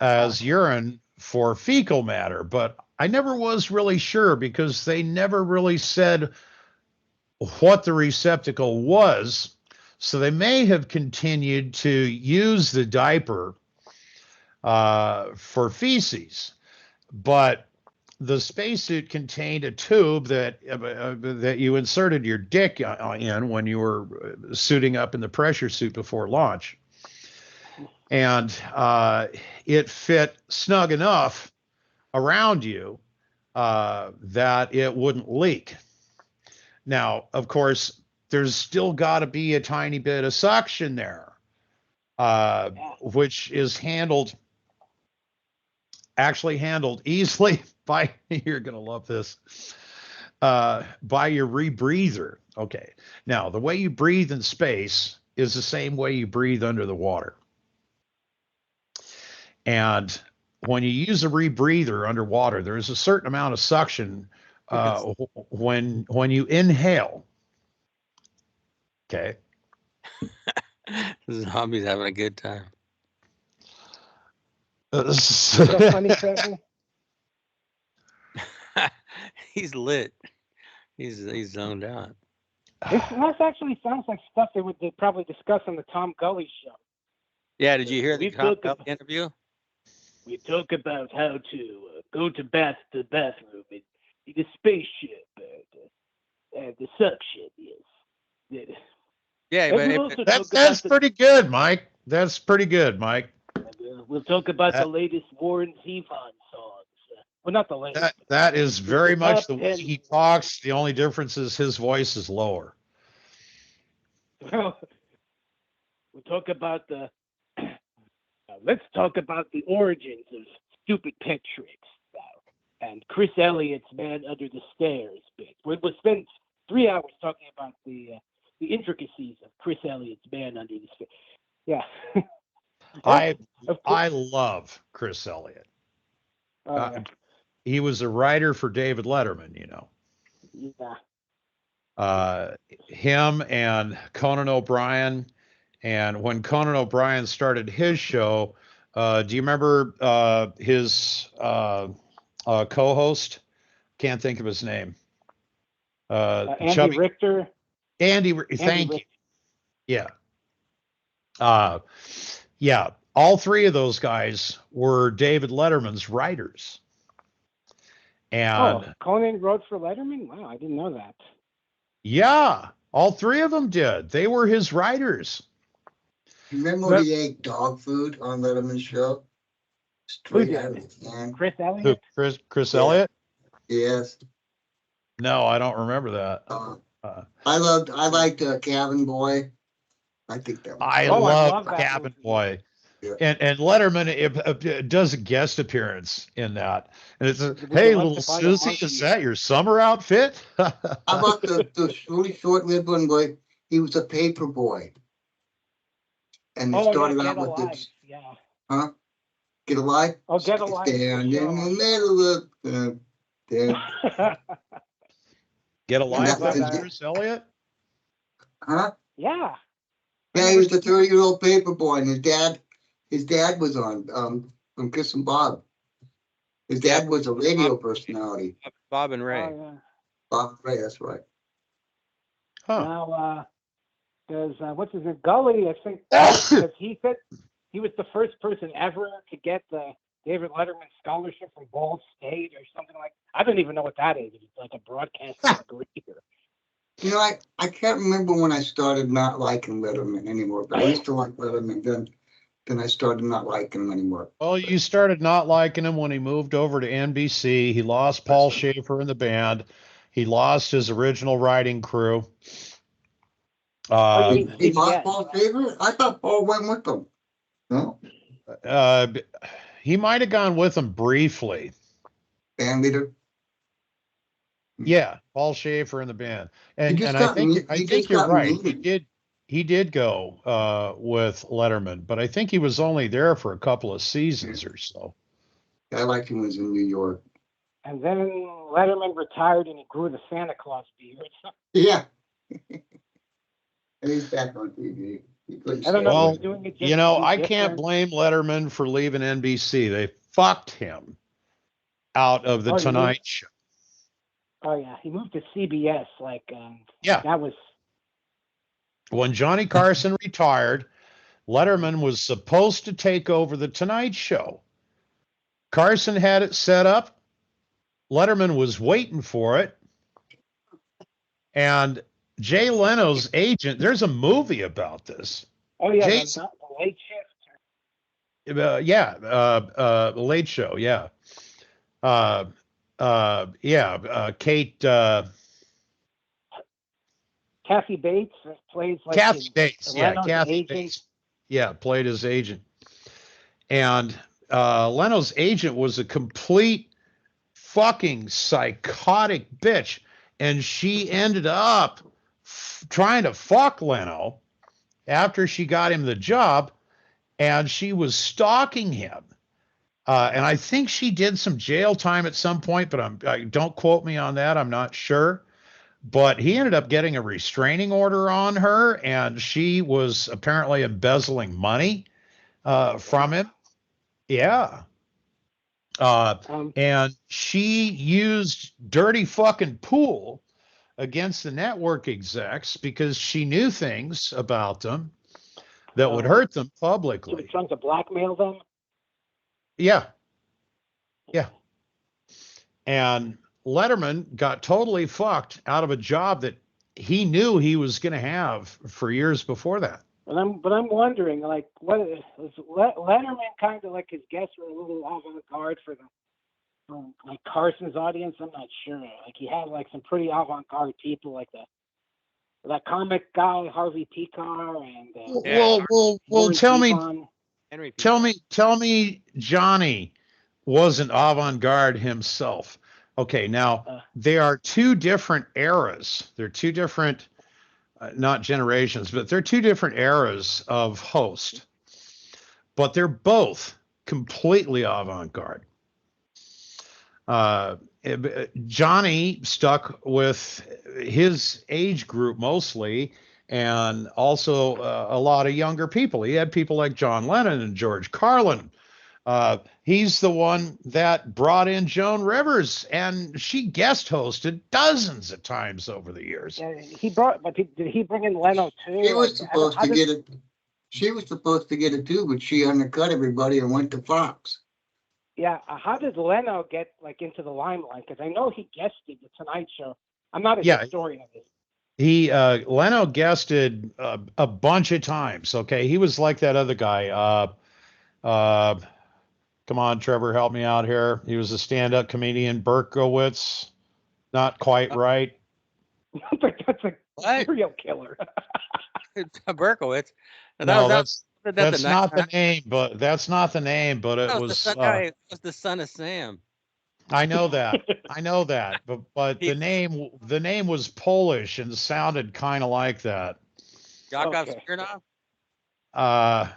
as urine for fecal matter, but I never was really sure because they never really said what the receptacle was. So they may have continued to use the diaper for feces, but the spacesuit contained a tube that you inserted your dick in when you were suiting up in the pressure suit before launch. And it fit snug enough around you that it wouldn't leak. Now, of course, there's still got to be a tiny bit of suction there, which is actually handled easily by, you're going to love this, by your rebreather. Okay. Now, the way you breathe in space is the same way you breathe under the water. And when you use a rebreather underwater, there's a certain amount of suction when you inhale. Okay. Zomby's having a good time. So funny, Trevor. He's lit. He's zoned out. This actually sounds like stuff they'd probably discuss on the Tom Gully show. Yeah, did you hear the Tom Gully interview? We talk about how to go to the bathroom in the spaceship, the suction is. Yeah, but that's pretty good, Mike. That's pretty good, Mike. We'll talk about the latest Warren Zevon songs. Well, not the latest. That is very much the way he talks. The only difference is his voice is lower. We'll talk about let's talk about the origins of stupid pet tricks and Chris Elliott's Man Under the Stairs bit. We'll spend 3 hours talking about the the intricacies of Chris Elliott's Man Under the Sea. Yeah. I love Chris Elliott. He was a writer for David Letterman, you know. Yeah. Him and Conan O'Brien. And when Conan O'Brien started his show, do you remember his co-host? Can't think of his name. Andy Richter. Thank you. Yeah. Yeah. All three of those guys were David Letterman's writers. And Conan wrote for Letterman? Wow, I didn't know that. Yeah, all three of them did. They were his writers. Remember when he ate dog food on Letterman's show? Straight out of his hand. Chris Elliott? Chris Elliott? Yes. No, I don't remember that. I liked Cabin Boy. I think that was I love Cabin Boy. Yeah. And Letterman does a guest appearance in that. And it's hey, little Susie, is that your summer outfit? How about the really short-lived one where he was a paper boy? And it started out with this. Yeah. Huh? Get Alive? Oh, Get Alive. Stand in the middle of the... Get Alive by Chris Elliott? Huh? Yeah. Yeah, he was a 30-year-old paper boy, and his dad was on from Kiss and Bob. His dad was a radio personality. Bob and Ray. Oh, yeah. Bob and Ray, that's right. Huh. Now, there's what's his name? Gully, I think. Because he said he was the first person ever to get the David Letterman scholarship from Ball State or something like. I don't even know what that is. It's like a broadcasting degree. You know, I can't remember when I started not liking Letterman anymore, but I used to like Letterman then I started not liking him anymore. Well, you started not liking him when he moved over to NBC. He lost Paul Schaefer in the band. He lost his original writing crew. He lost Paul Schaefer? I thought Paul went with them. No? He might have gone with them briefly. Band leader? Yeah, Paul Schaefer in the band. And I think you're right. He did go with Letterman, but I think he was only there for a couple of seasons or so. I liked him when he was in New York. And then Letterman retired and he grew the Santa Claus beard. Yeah. And he's back on TV. I don't know. Well, I can't blame Letterman for leaving NBC. They fucked him out of the Tonight Show. Oh, yeah. He moved to CBS. That was... When Johnny Carson retired, Letterman was supposed to take over the Tonight Show. Carson had it set up. Letterman was waiting for it. And Jay Leno's agent, there's a movie about this. Oh, yeah. The Late Shift. The Late Show, yeah. Kate... Kathy Bates plays like Kathy Bates, Kathy Bates. Yeah, played his agent. And Leno's agent was a complete fucking psychotic bitch. And she ended up trying to fuck Leno after she got him the job. And she was stalking him. And I think she did some jail time at some point, but don't quote me on that. I'm not sure. But he ended up getting a restraining order on her, and she was apparently embezzling money from him. Yeah. And she used dirty fucking pool against the network execs because she knew things about them that would hurt them publicly. She was trying to blackmail them? Yeah. Yeah. And Letterman got totally fucked out of a job that he knew he was going to have for years before that. But I'm wondering, what was Letterman kind of like his guests were a little avant-garde for Carson's audience? I'm not sure. He had some pretty avant-garde people, like that comic guy Harvey Picar and well, tell me Johnny wasn't avant-garde himself. Okay, now there are two different eras. There are two different not generations, but they're two different eras of host, but they're both completely avant-garde. Johnny stuck with his age group mostly, and also a lot of younger people. He had people like John Lennon and George Carlin. He's the one that brought in Joan Rivers, and she guest hosted dozens of times over the years. Yeah, did he bring in Leno too? She was supposed to get it. She was supposed to get it too, but she undercut everybody and went to Fox. Yeah, how did Leno get like into the limelight? Because I know he guested the Tonight Show. I'm not a historian of this. Leno guested a bunch of times. Okay, he was like that other guy. Come on, Trevor, help me out here. He was a stand-up comedian, Berkowitz. Not quite right. That's a serial killer. Berkowitz. No, that's not the name, but that's not the name. But it was the son of Sam. I know that. I know that. But the name was Polish and sounded kind of like that. Yakov Smirnoff?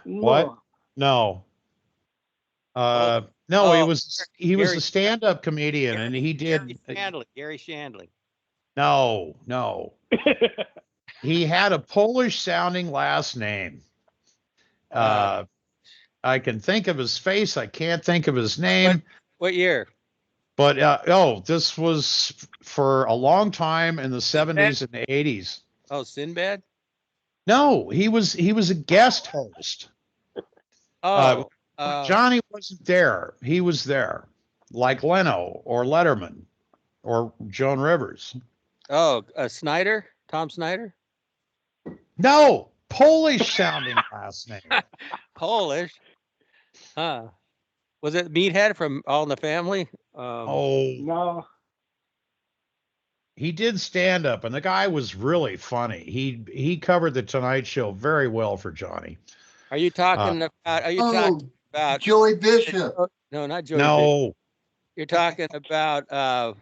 What? No. He was a stand-up comedian, and he did Gary Shandling. No. He had a Polish sounding last name. I can think of his face. I can't think of his name. What year? But this was for a long time in the 70s and the 80s. Oh, Sinbad? No, he was a guest host. Johnny wasn't there. He was there, like Leno or Letterman or Joan Rivers. Oh, Snyder? Tom Snyder? No, Polish sounding last name. Polish? Huh. Was it Meathead from All in the Family? No. He did stand up, and the guy was really funny. He covered the Tonight Show very well for Johnny. Are you talking about Joey Bishop? No, not Joey. No. Bishop. You're talking about hold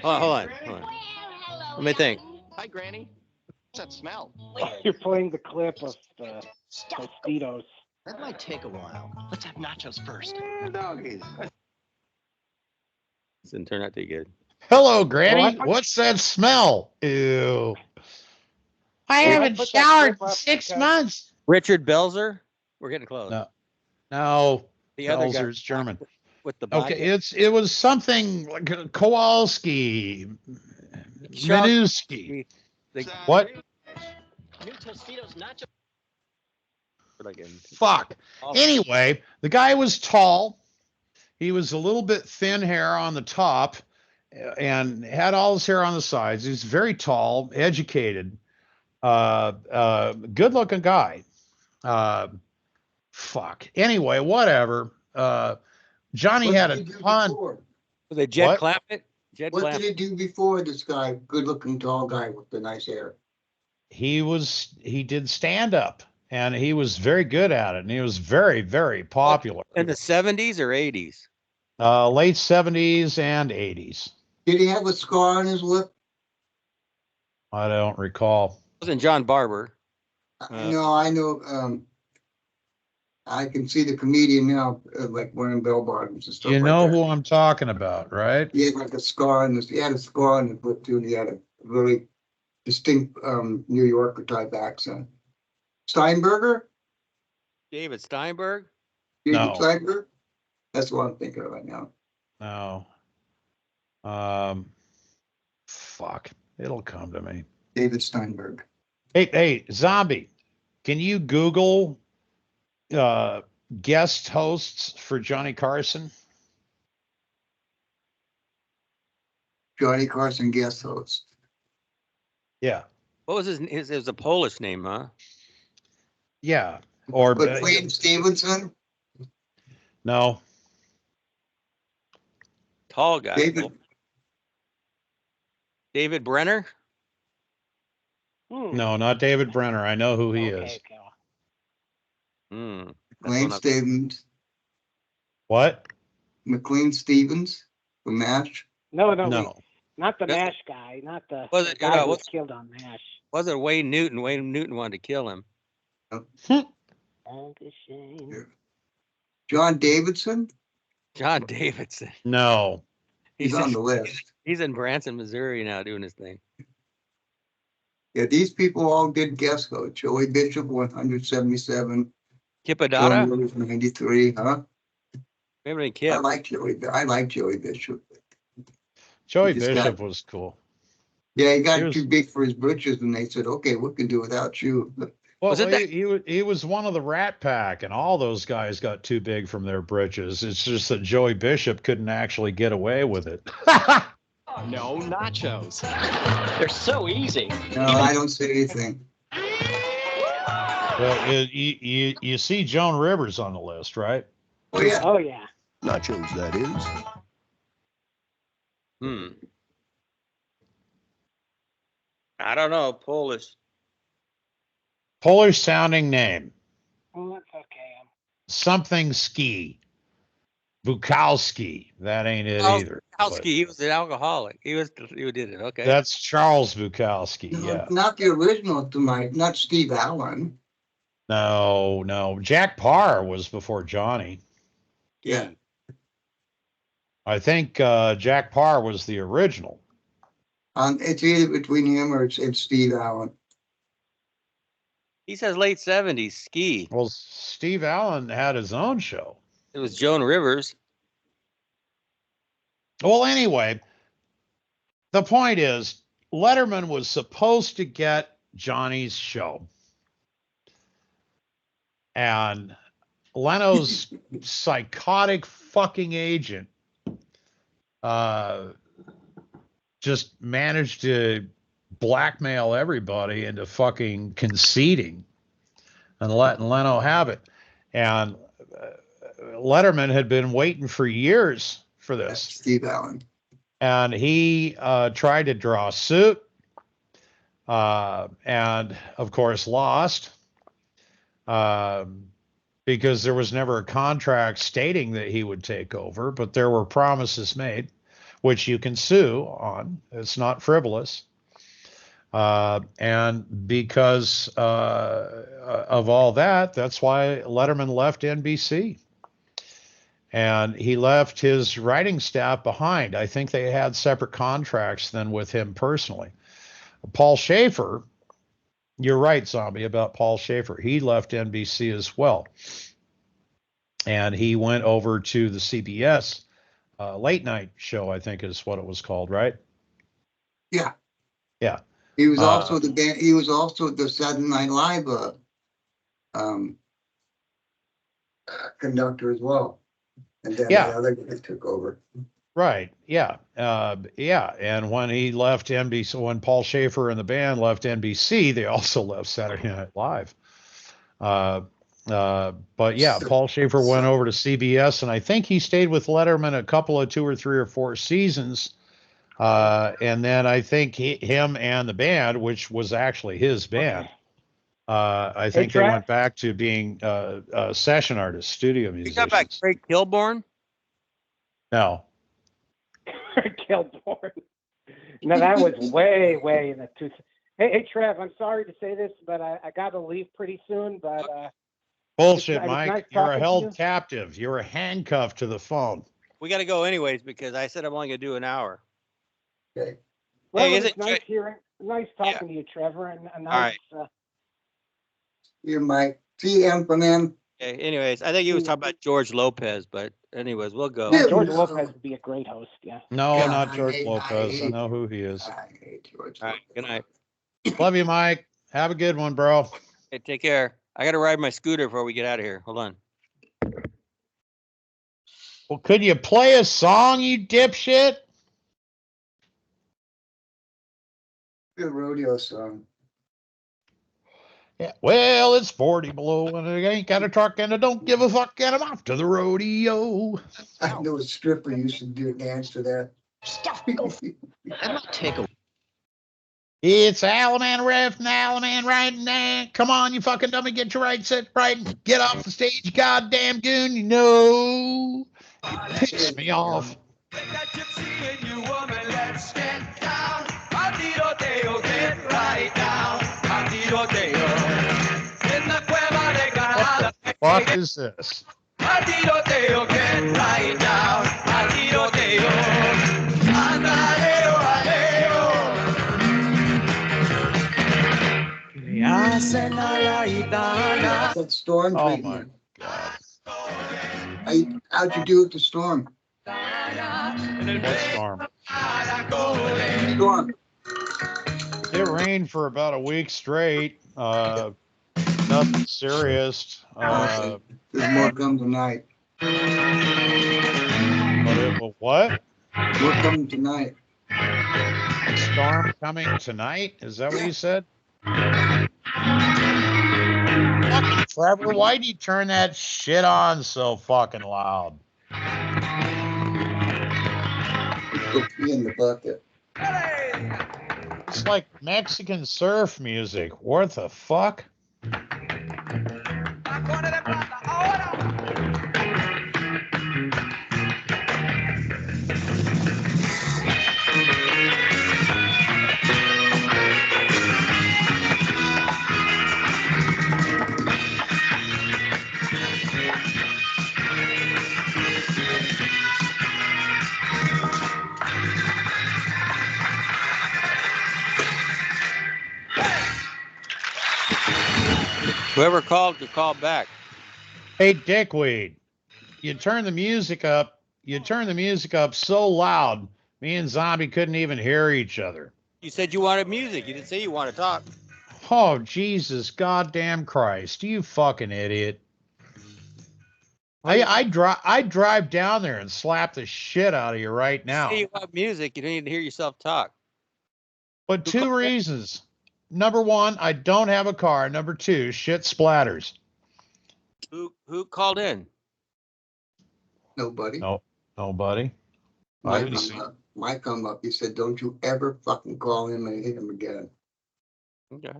on. Let me think. Hi, Granny. What's that smell? You're playing the clip of Tostitos. That might take a while. Let's have nachos first. Doggies. This didn't turn out too good. Hello, Granny. What's that smell? Ew. I haven't showered in 6 months. Richard Belzer? We're getting close. No. The other guy. Belzer's German. With the okay, it was something like Kowalski, Minuski. What? New Tostitos nachos. Fuck. Anyway, the guy was tall. He was a little bit thin hair on the top and had all his hair on the sides. He was very tall, educated, good looking guy. Fuck. Anyway, whatever. Johnny had a ton. Was it Jed Clampett? What did he do before this guy, good looking tall guy with the nice hair? He did stand up. And he was very good at it, and he was very, very popular. In the 70s or 80s? Late 70s and 80s. Did he have a scar on his lip? I don't recall. It wasn't John Barber. No, I know. I can see the comedian now, like wearing bell bottoms and stuff. You know who I'm talking about, right? He had like a scar on his. He had a scar on his lip too, and he had a really distinct New Yorker type accent. Steinberger? David Steinberg? David Steinberg? That's what I'm thinking of right now. No. Fuck. It'll come to me. David Steinberg. Hey, Zomby, can you Google guest hosts for Johnny Carson? Johnny Carson guest host. Yeah. What was his? It was a Polish name, huh? Yeah. Or McLean Stevenson? No. Tall guy. David Brenner? No, not David Brenner. I know who he is. McLean Stevens. What? McLean Stevens from MASH? No, No. not the That's- MASH guy, not the Was it- guy who was what's- killed on MASH. Wasn't Wayne Newton? Wayne Newton wanted to kill him. Oh, the shame. John Davidson, John Davidson. No. he's on the list. He's in Branson, Missouri now doing his thing. Yeah, these people all did guest host. Joey Bishop, 177. Kipadata? John Lewis, 93, huh? Remember the I Kip? like Joey Bishop. Joey He just Bishop got- was cool. Yeah, he got He was- too big for his britches, and they said, "Okay, we can do without you." Well, Was it that- he was one of the Rat Pack, and all those guys got too big from their britches. It's just that Joey Bishop couldn't actually get away with it. No nachos. They're so easy. No, I don't say anything. Well, you see Joan Rivers on the list, right? Oh yeah, Oh yeah. Nachos, that is. I don't know. Polish. Polish sounding name. Well, that's okay. Something ski. Bukowski. That ain't it Charles either. Bukowski. but He was an alcoholic. He did it. Okay. That's Charles Bukowski. Yeah. not the original not Steve Allen. No. Jack Parr was before Johnny. Yeah, I think Jack Parr was the original. it's either between him or it's Steve Allen. He says late 70s ski. Well, Steve Allen had his own show. It was Joan Rivers. Well, anyway, the point is Letterman was supposed to get Johnny's show. And Leno's psychotic fucking agent just managed to blackmail everybody into fucking conceding and letting Leno have it. And Letterman had been waiting for years for this. That's Steve Allen. And he tried to draw suit and, of course, lost because there was never a contract stating that he would take over, but there were promises made, which you can sue on. It's not frivolous. And because of all that, that's why Letterman left NBC. And he left his writing staff behind. I think they had separate contracts then with him personally. Paul Schaefer, you're right, Zomby, about Paul Schaefer. He left NBC as well. And he went over to the CBS late night show, I think is what it was called, right? Yeah. Yeah. He was also he was also the Saturday Night Live conductor as well. And then Yeah. the other guy took over. Right. Yeah. Yeah. And when he left NBC, when Paul Schaefer and the band left NBC, they also left Saturday Night Live. But yeah, Paul Schaefer went over to CBS, and I think he stayed with Letterman a couple of 2 or 3 or 4 seasons. And then I think him and the band, which was actually his band, I think they went back to being session artists, studio You musicians. got back Craig Kilborn? No. Kilborn. No, that was way in the two. Hey, Trev, I'm sorry to say this, but I got to leave pretty soon. But Bullshit, it was Mike. nice You're talking to held you. captive. You're handcuffed to the phone. We got to go anyways because I said I'm only going to do an hour. Okay. Well, Hey, it is was it nice nice talking to you, Trevor, and a nice. You're Mike. TM from them. Okay, anyways, I think he was talking about George Lopez, but anyways, we'll go. Yeah. George Lopez would be a great host. Yeah. No, God, not I George hate- I Lopez. I hate- know who he is. I hate George. All right, good night. Love you, Mike. Have a good one, bro. Hey, take care. I got to ride my scooter before we get out of here. Hold on. Well, could you play a song, you dipshit? Good rodeo song. Yeah. Well, it's 40 below, and it ain't got a truck, and I don't give a fuck, and I'm off to the rodeo. I knew a stripper used to dance to that. How about take a It's Alaman Ref and Alaman right now. Come on, you fucking dummy, get your right set right and get off the stage, you goddamn goon. You know, you piss me off. That gypsy in you, woman. Let's get down. A tiroteo, get right down. A tiroteo. In the cueva de Granada. What is this? A tiroteo, get right down. A tiroteo. Andaleo, aleo. Le hacen a la gitana. That storm Oh my treatment. God. How'd you do with the storm? What storm? Storm. It rained for about a week straight. Nothing serious. There's more come tonight. But it will what? More coming tonight. Storm coming tonight? Is that what you said? Fucking Trevor, why'd you turn that shit on so fucking loud? Go pee in the bucket. It's like Mexican surf music. What the fuck? Whoever called could call back. Hey, Dickweed, you turn the music up. You turn the music up so loud, me and Zomby couldn't even hear each other. You said you wanted music. You didn't say you want to talk. Oh, Jesus, goddamn Christ, you fucking idiot. I'd drive down there and slap the shit out of you right now. You say you want music. You don't need to hear yourself talk. But two reasons. Number one, I don't have a car. Number two, shit splatters. Who called in? Nobody. No, nobody. Mike come up. He said, "Don't you ever fucking call him and hit him again." Okay.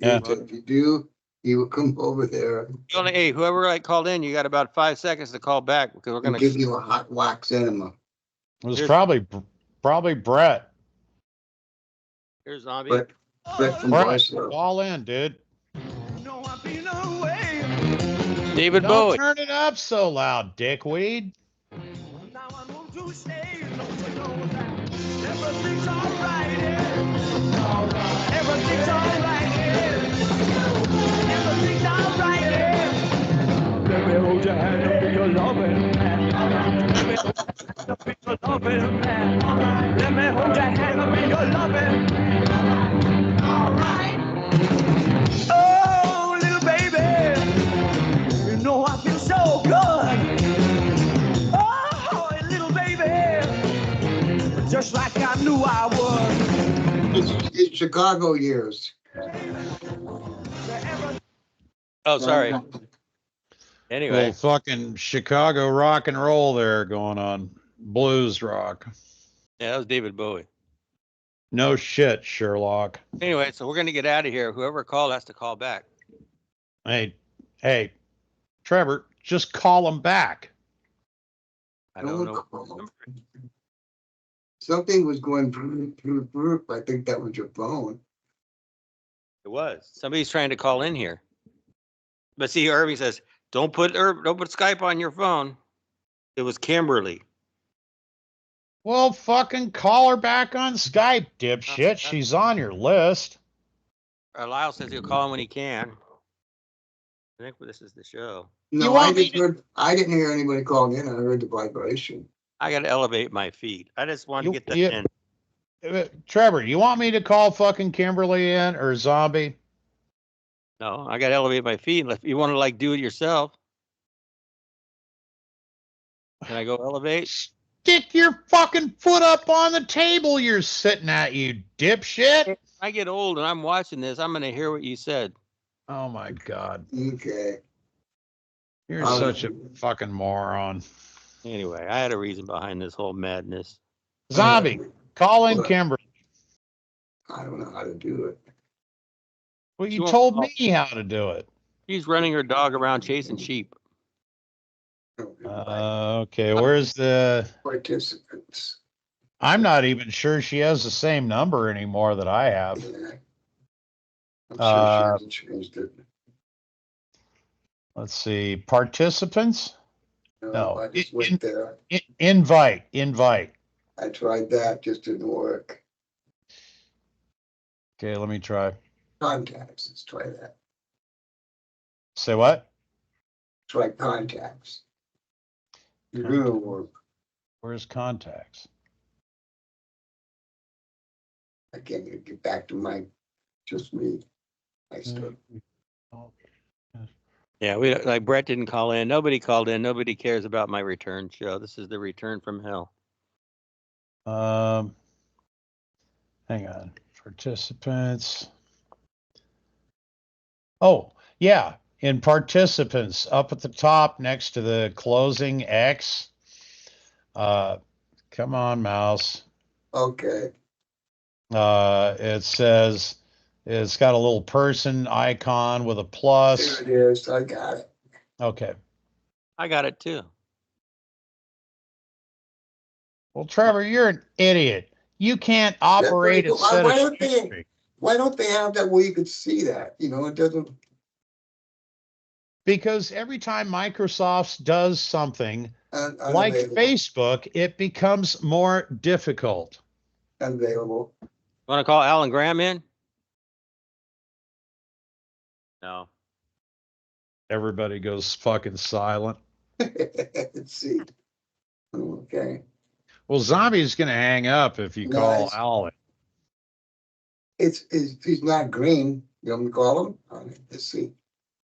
Yeah. If you do, he will come over there. Hey, whoever called in, you got about 5 seconds to call back because we're gonna give you a hot wax enema. It was probably Brett. Here's Zombie. Brett from Brett, Barcelona. call in, dude. David Don't Bowie. turn it up so loud, dickweed. Everything's alright here. Everything's alright here. Everything's alright here. Let me hold your hand and be your loving man. Let me hold your hand and be your loving man. Let me hold your hand and be your loving man. Alright. Oh, little baby, you know I feel so good. Oh, little baby, just like I knew I would. It's Chicago years. Oh, sorry. Anyway. Little fucking Chicago rock and roll there going on. Blues rock. Yeah, that was David Bowie. No shit, Sherlock. Anyway, so we're going to get out of here. Whoever called has to call back. Hey, Trevor, just call him back. I don't know. Something was going through. I think that was your phone. It was. Somebody's trying to call in here. But see, Irving says, don't put Skype on your phone. It was Kimberly. Well, fucking call her back on Skype, dipshit. She's on your list. Lyle says he'll call him when he can. I think this is the show. No, I didn't hear anybody calling in. I heard the vibration. I got to elevate my feet. I just want to get the end. Trevor, you want me to call fucking Kimberly in or Zomby? No, I got to elevate my feet. If you want to do it yourself. Can I go elevate? Stick your fucking foot up on the table you're sitting at, you dipshit. If I get old and I'm watching this, I'm going to hear what you said. Oh my God. Okay. You're such a fucking moron. Anyway, I had a reason behind this whole madness. Zombie, call in Kimberly. I don't know how to do it. Well, you told me how to do it. She's running her dog around chasing sheep. Okay, where's the participants? I'm not even sure she has the same number anymore that I have. Yeah. I'm sure she hasn't changed it. Let's see. Participants? No, I just went there. Invite. I tried that, just didn't work. Okay, let me try. Contacts, let's try that. Say what? Try contacts. You're gonna work. Where's contacts? I can't even get back to my, just me. I stuff. Yeah, we like Brett didn't call in. Nobody called in. Nobody cares about my return show. This is the return from hell. Hang on. Participants. Oh, yeah. In participants, up at the top next to the closing X. Come on, mouse. Okay. It says it's got a little person icon with a plus. There it is. I got it. Okay. I got it too. Well, Trevor, you're an idiot. You can't operate a set of why don't they have that where you could see that? You know, it doesn't. Because every time Microsoft does something like Facebook, it becomes more difficult. Unavailable. Want to call Alan Graham in? No. Everybody goes fucking silent. Let's see. Okay. Well, Zombie's going to hang up if you call Alan. He's not green. You want me to call him? All right, let's see.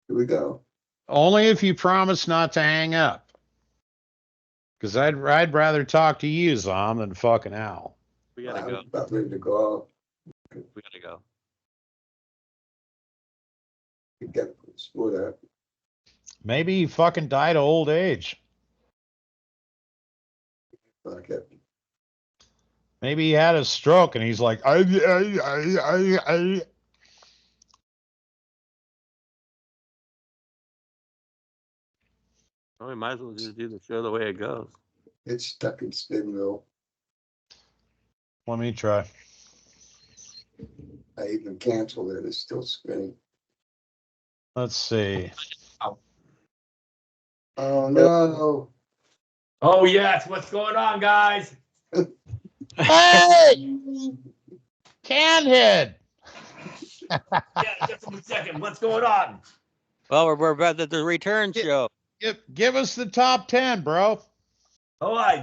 Here we go. Only if you promise not to hang up. Because I'd rather talk to you, Zom, than fucking Al. We gotta go. I'm about ready to go. We gotta go. You got to split up. Maybe he fucking died of old age. Fuck it. Maybe he had a stroke and he's like, Well, we might as well just do the show the way it goes. It's stuck in spin wheel. Let me try. I even canceled it. It's still spinning. Let's see. Oh no. Oh yes, what's going on, guys? Hey! Canhead! Yeah, just a second. What's going on? Well, we're about the return show. Give us the top 10, bro. All right,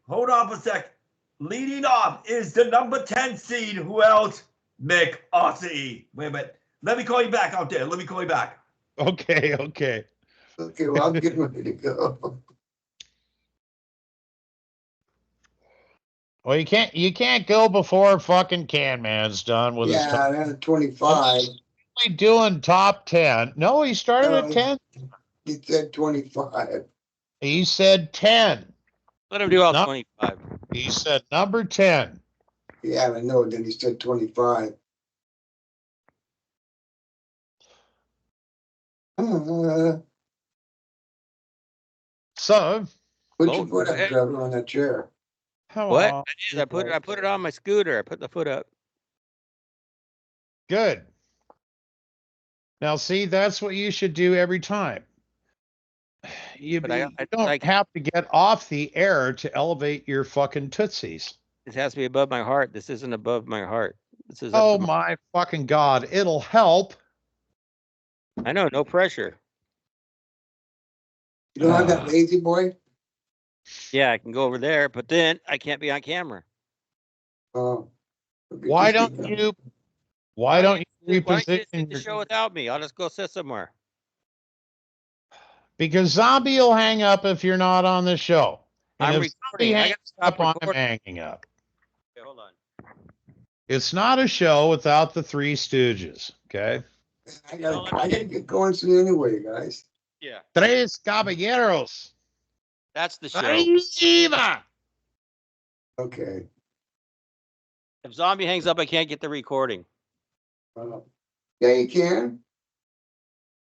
hold on for a sec. Leading off is the number 10 seed. Who else? Mick Aussie. Wait a minute. Let me call you back out there. Let me call you back. Okay. Okay, well, I'm getting ready to go. Well, you can't go before fucking Can Man's done with his top. Yeah, that's 25. Only doing top 10. No, he started at 10. He said 25. He said 10. Let him do all 25. He said number 10. Yeah, I know. Then he said 25. So, put your foot up, Trevor, on that chair. What? I put it on my scooter. I put the foot up. Good. Now, see, that's what you should do every time. You don't have to get off the air to elevate your fucking tootsies. This has to be above my heart. This isn't above my heart. This is. Oh my fucking God! It'll help. I know, no pressure. You don't have that lazy boy? Yeah, I can go over there, but then I can't be on camera. Oh. Why don't you reposition the show without me? I'll just go sit somewhere. Because Zombie will hang up if you're not on the show. And I'm if recording. hangs up on him hanging up. Okay, hold on. It's not a show without the Three Stooges. Okay. I gotta get going soon anyway, guys. Yeah. Tres Caballeros. That's the show. Arriba. Okay. If Zombie hangs up, I can't get the recording. Yeah, you can.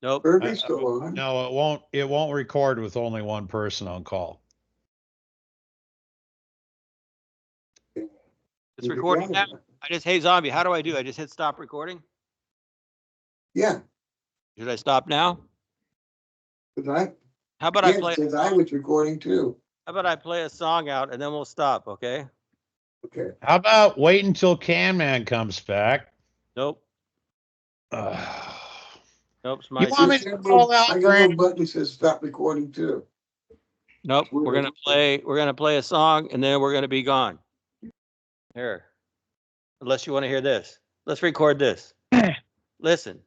Nope. Irving's still on. No, it won't record with only one person on call. It's recording now. I just, hey, Zombie, how do I do? I just hit stop recording? Yeah. Should I stop now? How about I play? Because I was recording too. How about I play a song out and then we'll stop, okay? Okay. How about wait until Can Man comes back? Nope. Nope. You want me to call out, I got a little button that says stop recording too. Nope. We're gonna play a song and then we're gonna be gone. Here. Unless you want to hear this. Let's record this. Listen.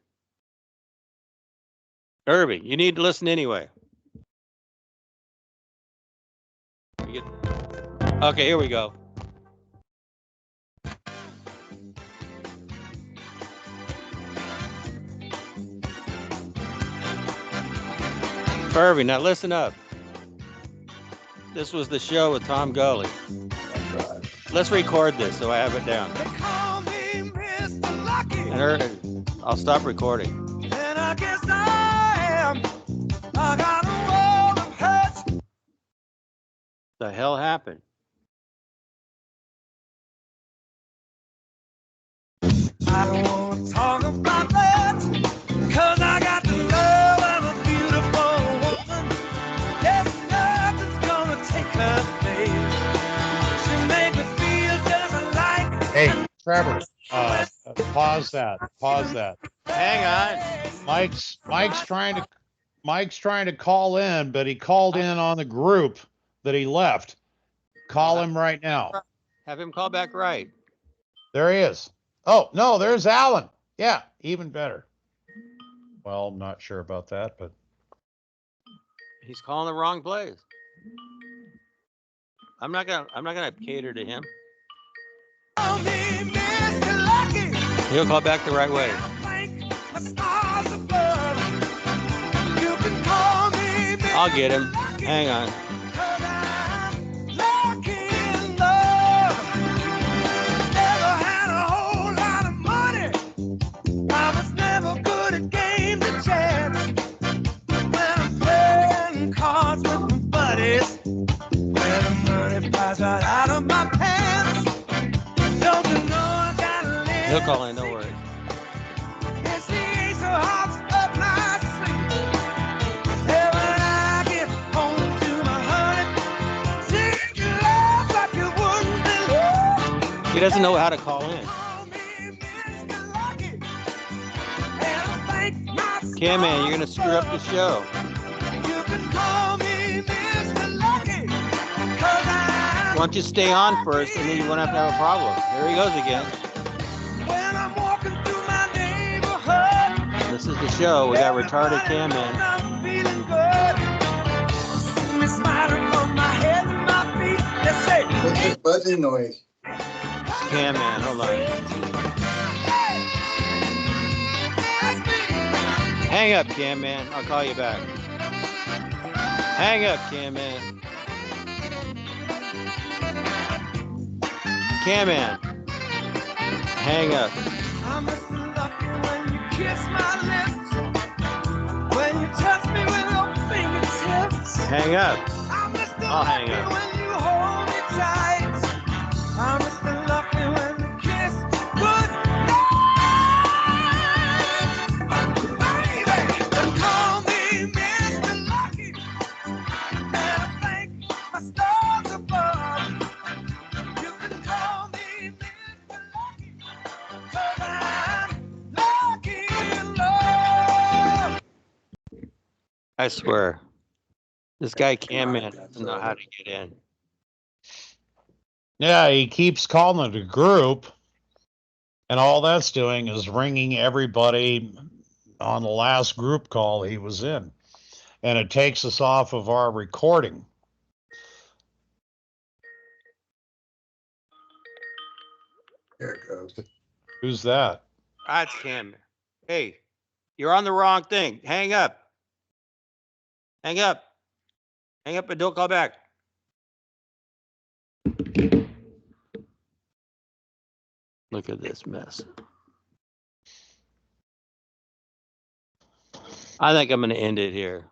Irving, you need to listen anyway. Okay, here we go. Irving, now listen up. This was the show with Tom Gully. Let's record this so I have it down. And I'll stop recording. And I guess I am. I got a world of hurts. The hell happened? I don't want to talk about that, cause I got the love of a beautiful woman. There's nothing's gonna take her place. She make me feel just like. Hey, Trevor, pause that. Hang on. Mike's trying to call in, but he called in on the group that he left. Call him right now. Have him call back right. There he is. Oh, no, there's Alan. Yeah, even better. Well, I'm not sure about that, but He's calling the wrong place. I'm not gonna cater to him. He'll call back the right way. I'll get him. Hang on. Right out of my pants. Don't you know I gotta live? He'll call in, no worries. It's the ace of hearts up my sleeve. And when I get home to my honey, she loves like you wouldn't believe. He doesn't know how to call in. Cam Man, you're gonna screw up the show. You can call me Mr. Lucky, 'cause Why don't you stay on first and then you won't have to have a problem. There he goes again. when I'm walking through my neighborhood. This is the show. We got retarded Cam Man. I'm feeling good. See me smiling from my head to my feet. Let's say, What's this buzzing noise? Cam Man, hold on. Hang up, Cam Man. I'll call you back. Hang up, Cam Man. Cam Man. Hang up. I'm Mr. Lucky when you kiss my lips. When you touch me with your fingertips. Hang up. I'm Mr. I'll hang Lucky up. when you hold me tight. I'm Mr. Lucky when you kiss good night. Baby, they call me Mr. Lucky. And I thank my stars above. You can call me Mr. Lucky. 'Cause I'm lucky in love. I swear. This guy Cam Man doesn't know how to get in. yeah, he keeps calling it a group, and all that's doing is ringing everybody on the last group call he was in, and it takes us off of our recording. There it goes. Who's that? That's Cam Man. Hey, you're on the wrong thing. Hang up. Hang up. Hang up and don't call back. Look at this mess. I think I'm going to end it here.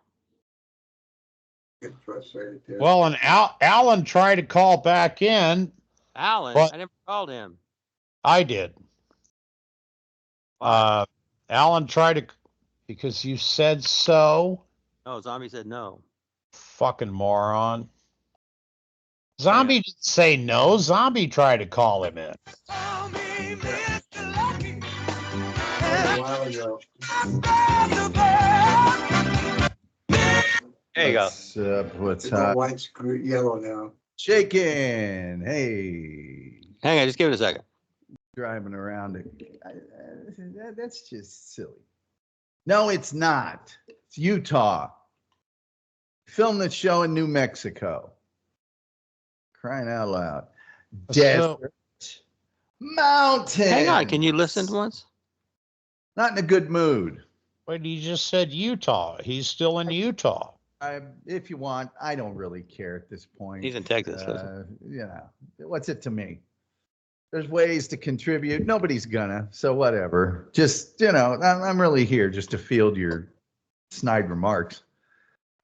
Get frustrated there. Well, and Alan tried to call back in, Alan, What? I never called him. I did. Why? Alan tried to, because you said so. No, Zombie said no. Fucking moron. Zombie didn't say no. Zombie tried to call him in. A while ago. There you go. What's up? What's It's all up? white, screw yellow now. Shaking. Hey. Hang on, just give it a second. Driving around. That's just silly. No, it's not. It's Utah. Film the show in New Mexico. Crying out loud. Desert. Mountains. Hang on, can you listen once? Not in a good mood. Wait, he just said Utah. He's still in Utah. If you want, I don't really care at this point. He's in Texas. You know, what's it to me? There's ways to contribute. Nobody's gonna, so whatever. Just, you know, I'm really here just to field your snide remarks.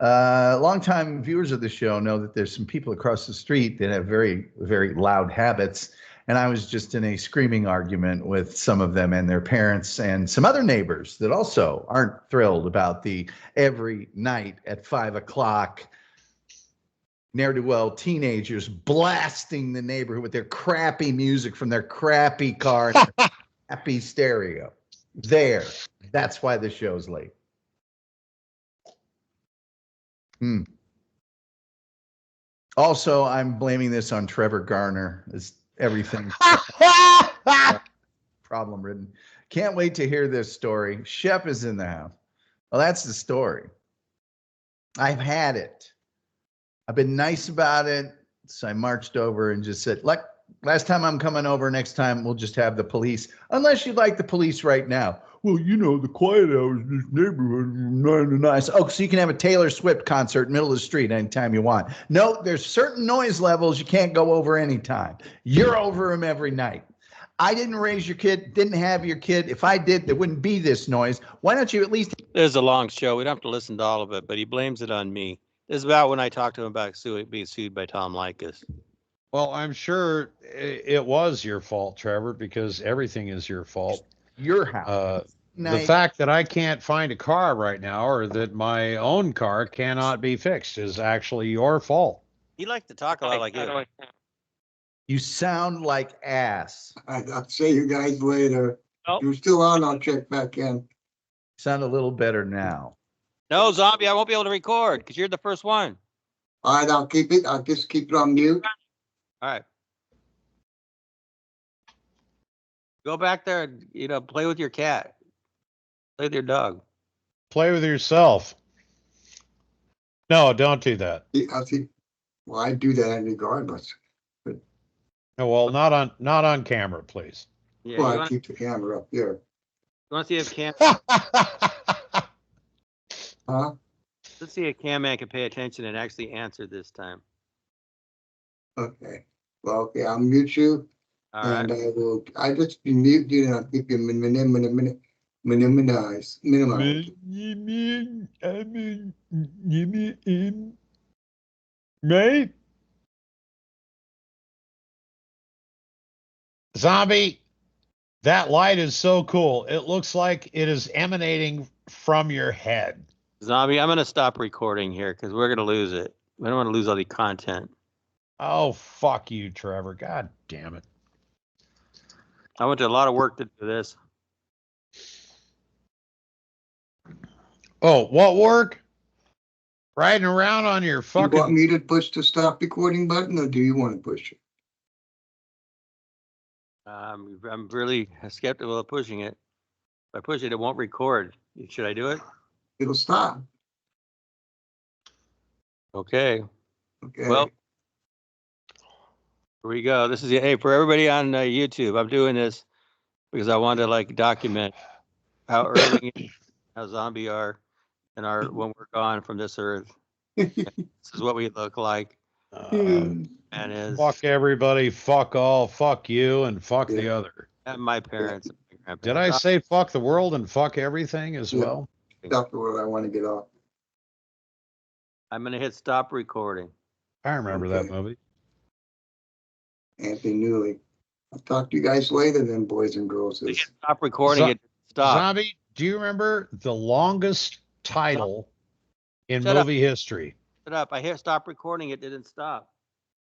Longtime viewers of the show know that there's some people across the street that have very, very loud habits. And I was just in a screaming argument with some of them and their parents and some other neighbors that also aren't thrilled about the every night at 5 o'clock ne'er-do-well teenagers blasting the neighborhood with their crappy music from their crappy car and their crappy stereo. That's why the show's late. Also, I'm blaming this on Trevor Garner. It's everything problem ridden. Can't wait to hear this story. Shep is in the house. Well, that's the story. I've had it. I've been nice about it. So I marched over and just said, like, last time I'm coming over, next time we'll just have the police. Unless you'd like the police right now. Well, you know, the quiet hours in this neighborhood, 9 to 9. Oh, so you can have a Taylor Swift concert in the middle of the street anytime you want. No, there's certain noise levels you can't go over anytime. You're over them every night. I didn't raise your kid, didn't have your kid. If I did, there wouldn't be this noise. Why don't you at least... There's a long show. We don't have to listen to all of it, but he blames it on me. This is about when I talked to him about being sued by Tom Likas. Well, I'm sure it was your fault, Trevor, because everything is your fault. Your house. The fact that I can't find a car right now, or that my own car cannot be fixed, is actually your fault. He likes to talk a lot like you. You sound like ass. I'll see you guys later. Oh. If you're still on, I'll check back in. Sound a little better now. No, Zombie, I won't be able to record because you're the first one. All right, I'll keep it. I'll just keep it on mute. All right. Go back there and, you know, play with your cat. Play with your dog. Play with yourself. No, don't do that. I'll see. Well, I do that regardless. No, well, not on camera, please. Yeah, Well, I keep the camera up here. You want to see if Cam? Huh? Let's see if Cam Man can pay attention and actually answer this time. Okay. Well, okay, I'll mute you. All And right. I just mute you and I'll keep you minimized. Right? Zombie, that light is so cool. It looks like it is emanating from your head. Zombie, I'm going to stop recording here because we're going to lose it. We don't want to lose all the content. Oh, fuck you, Trevor. God damn it. I went to a lot of work to do this. Oh, what work? Riding around on your You fucking... want me to push the stop recording button or do you want to push it? I'm really skeptical of pushing it. If I push it, it won't record. Should I do it? It'll stop. Okay. Okay. Well, here we go. This is, hey, for everybody on YouTube, I'm doing this because I want to like document how Irving and how Zombie are and when we're gone from this earth. This is what we look like. And is fuck everybody, fuck all, fuck you, and fuck the other. and my parents. And my grandparents. Did I say fuck the world and fuck everything as well? That's where I want to get off. I'm going to hit stop recording. I remember that movie. Anthony Newley. I'll talk to you guys later then, boys and girls. Stop recording it. Stop. Zombie, do you remember the longest title in Shut up. movie history? Shut up. I hear stop recording. It didn't stop.